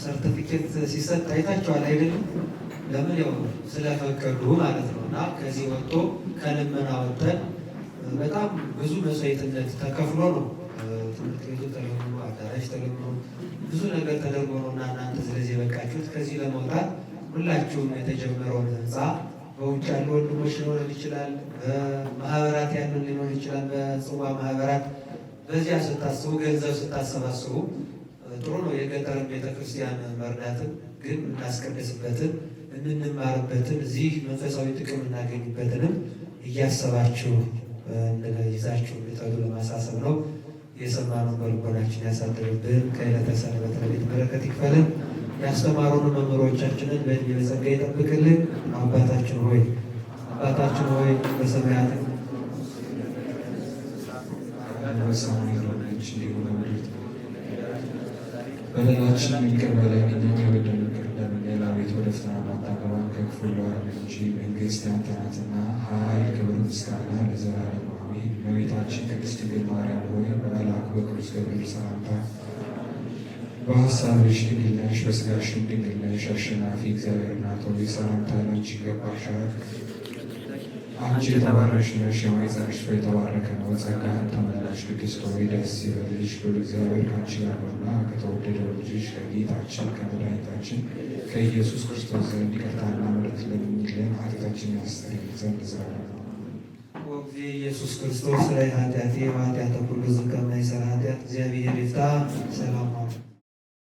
ሰርቲፊኬት ሲሰጥ አይታችኋል አይደለም? ለምን ያው ስለፈቀዱ ማለት ነው። እና ከዚህ ወጥቶ ከልመና ወጥተን በጣም ብዙ መስዋዕትነት ተከፍሎ ነው ትምህርት ቤቱ ተለምኖ አዳራሽ ተለምኖ ብዙ ነገር ተደርጎ ነው እና እናንተ ስለዚህ የበቃችሁት። ከዚህ ለመውጣት ሁላችሁም የተጀመረውን ህንፃ በውጭ ያሉ ወንድሞች ሊኖር ይችላል፣ በማህበራት ያሉን ሊኖር ይችላል፣ በጽዋ ማህበራት በዚያ ስታስቡ ገንዘብ ስታሰባስቡ ጥሩ ነው። የገጠርን ቤተክርስቲያን መርዳትን ግን እናስቀድስበትን እንንማርበትን እዚህ መንፈሳዊ ጥቅም እናገኝበትንም እያሰባችሁ ይዛችሁ እንድትሄዱ ለማሳሰብ ነው። የሰማነውን በልቦናችን ያሳድርብን። ከዕለተ ሰንበት ረድኤት በረከት ይክፈልን። ያስተማሩን መምህሮቻችንን በዕድሜ በጸጋ ይጠብቅልን። አባታችን ሆይ በሰማያት በደላችንን ይቅር በለን እኛም የበደሉንን ይቅር እንደምንል፣ አቤቱ ወደ ፈተና አታግባን ከክፉ ሁሉ አድነን እንጂ መንግሥት ያንተ ናትና ኃይል፣ ክብር፣ ምስጋና ለዘላለሙ አሜን። እመቤታችን ቅድስት ድንግል ማርያም ሆይ በመልአኩ በቅዱስ ገብርኤል ሰላምታ በሐሳብሽ ድንግል ነሽ፣ በሥጋሽም ድንግል ነሽ። አሸናፊ እግዚአብሔር እናት ሆይ ሰላምታ ላንቺ ይገባሻል። አንቺ የተባረክሽ ነሽ፣ የማኅፀንሽ ፍሬ የተባረከ ነው። ጸጋን ተመላሽ ቅድስት ሆይ ደስ ይበልሽ፣ ልዑል እግዚአብሔር ከአንቺ ጋር ነውና ከተወደደው ልጅሽ ከጌታችን ከመድኃኒታችን ከኢየሱስ ክርስቶስ ዘንድ ይቅርታና ምሕረት ለምኝልን ኃጢአታችንን ያስተሰርይልን ዘንድ ዘላለሙ ወእግዚእ ኢየሱስ ክርስቶስ ሥራይ ኃጢአቴ ወኃጢአተ ኩሉ ሕዝብ ከመ ይሠራ ኃጢአት እግዚአብሔር ይፍታ። ሰላም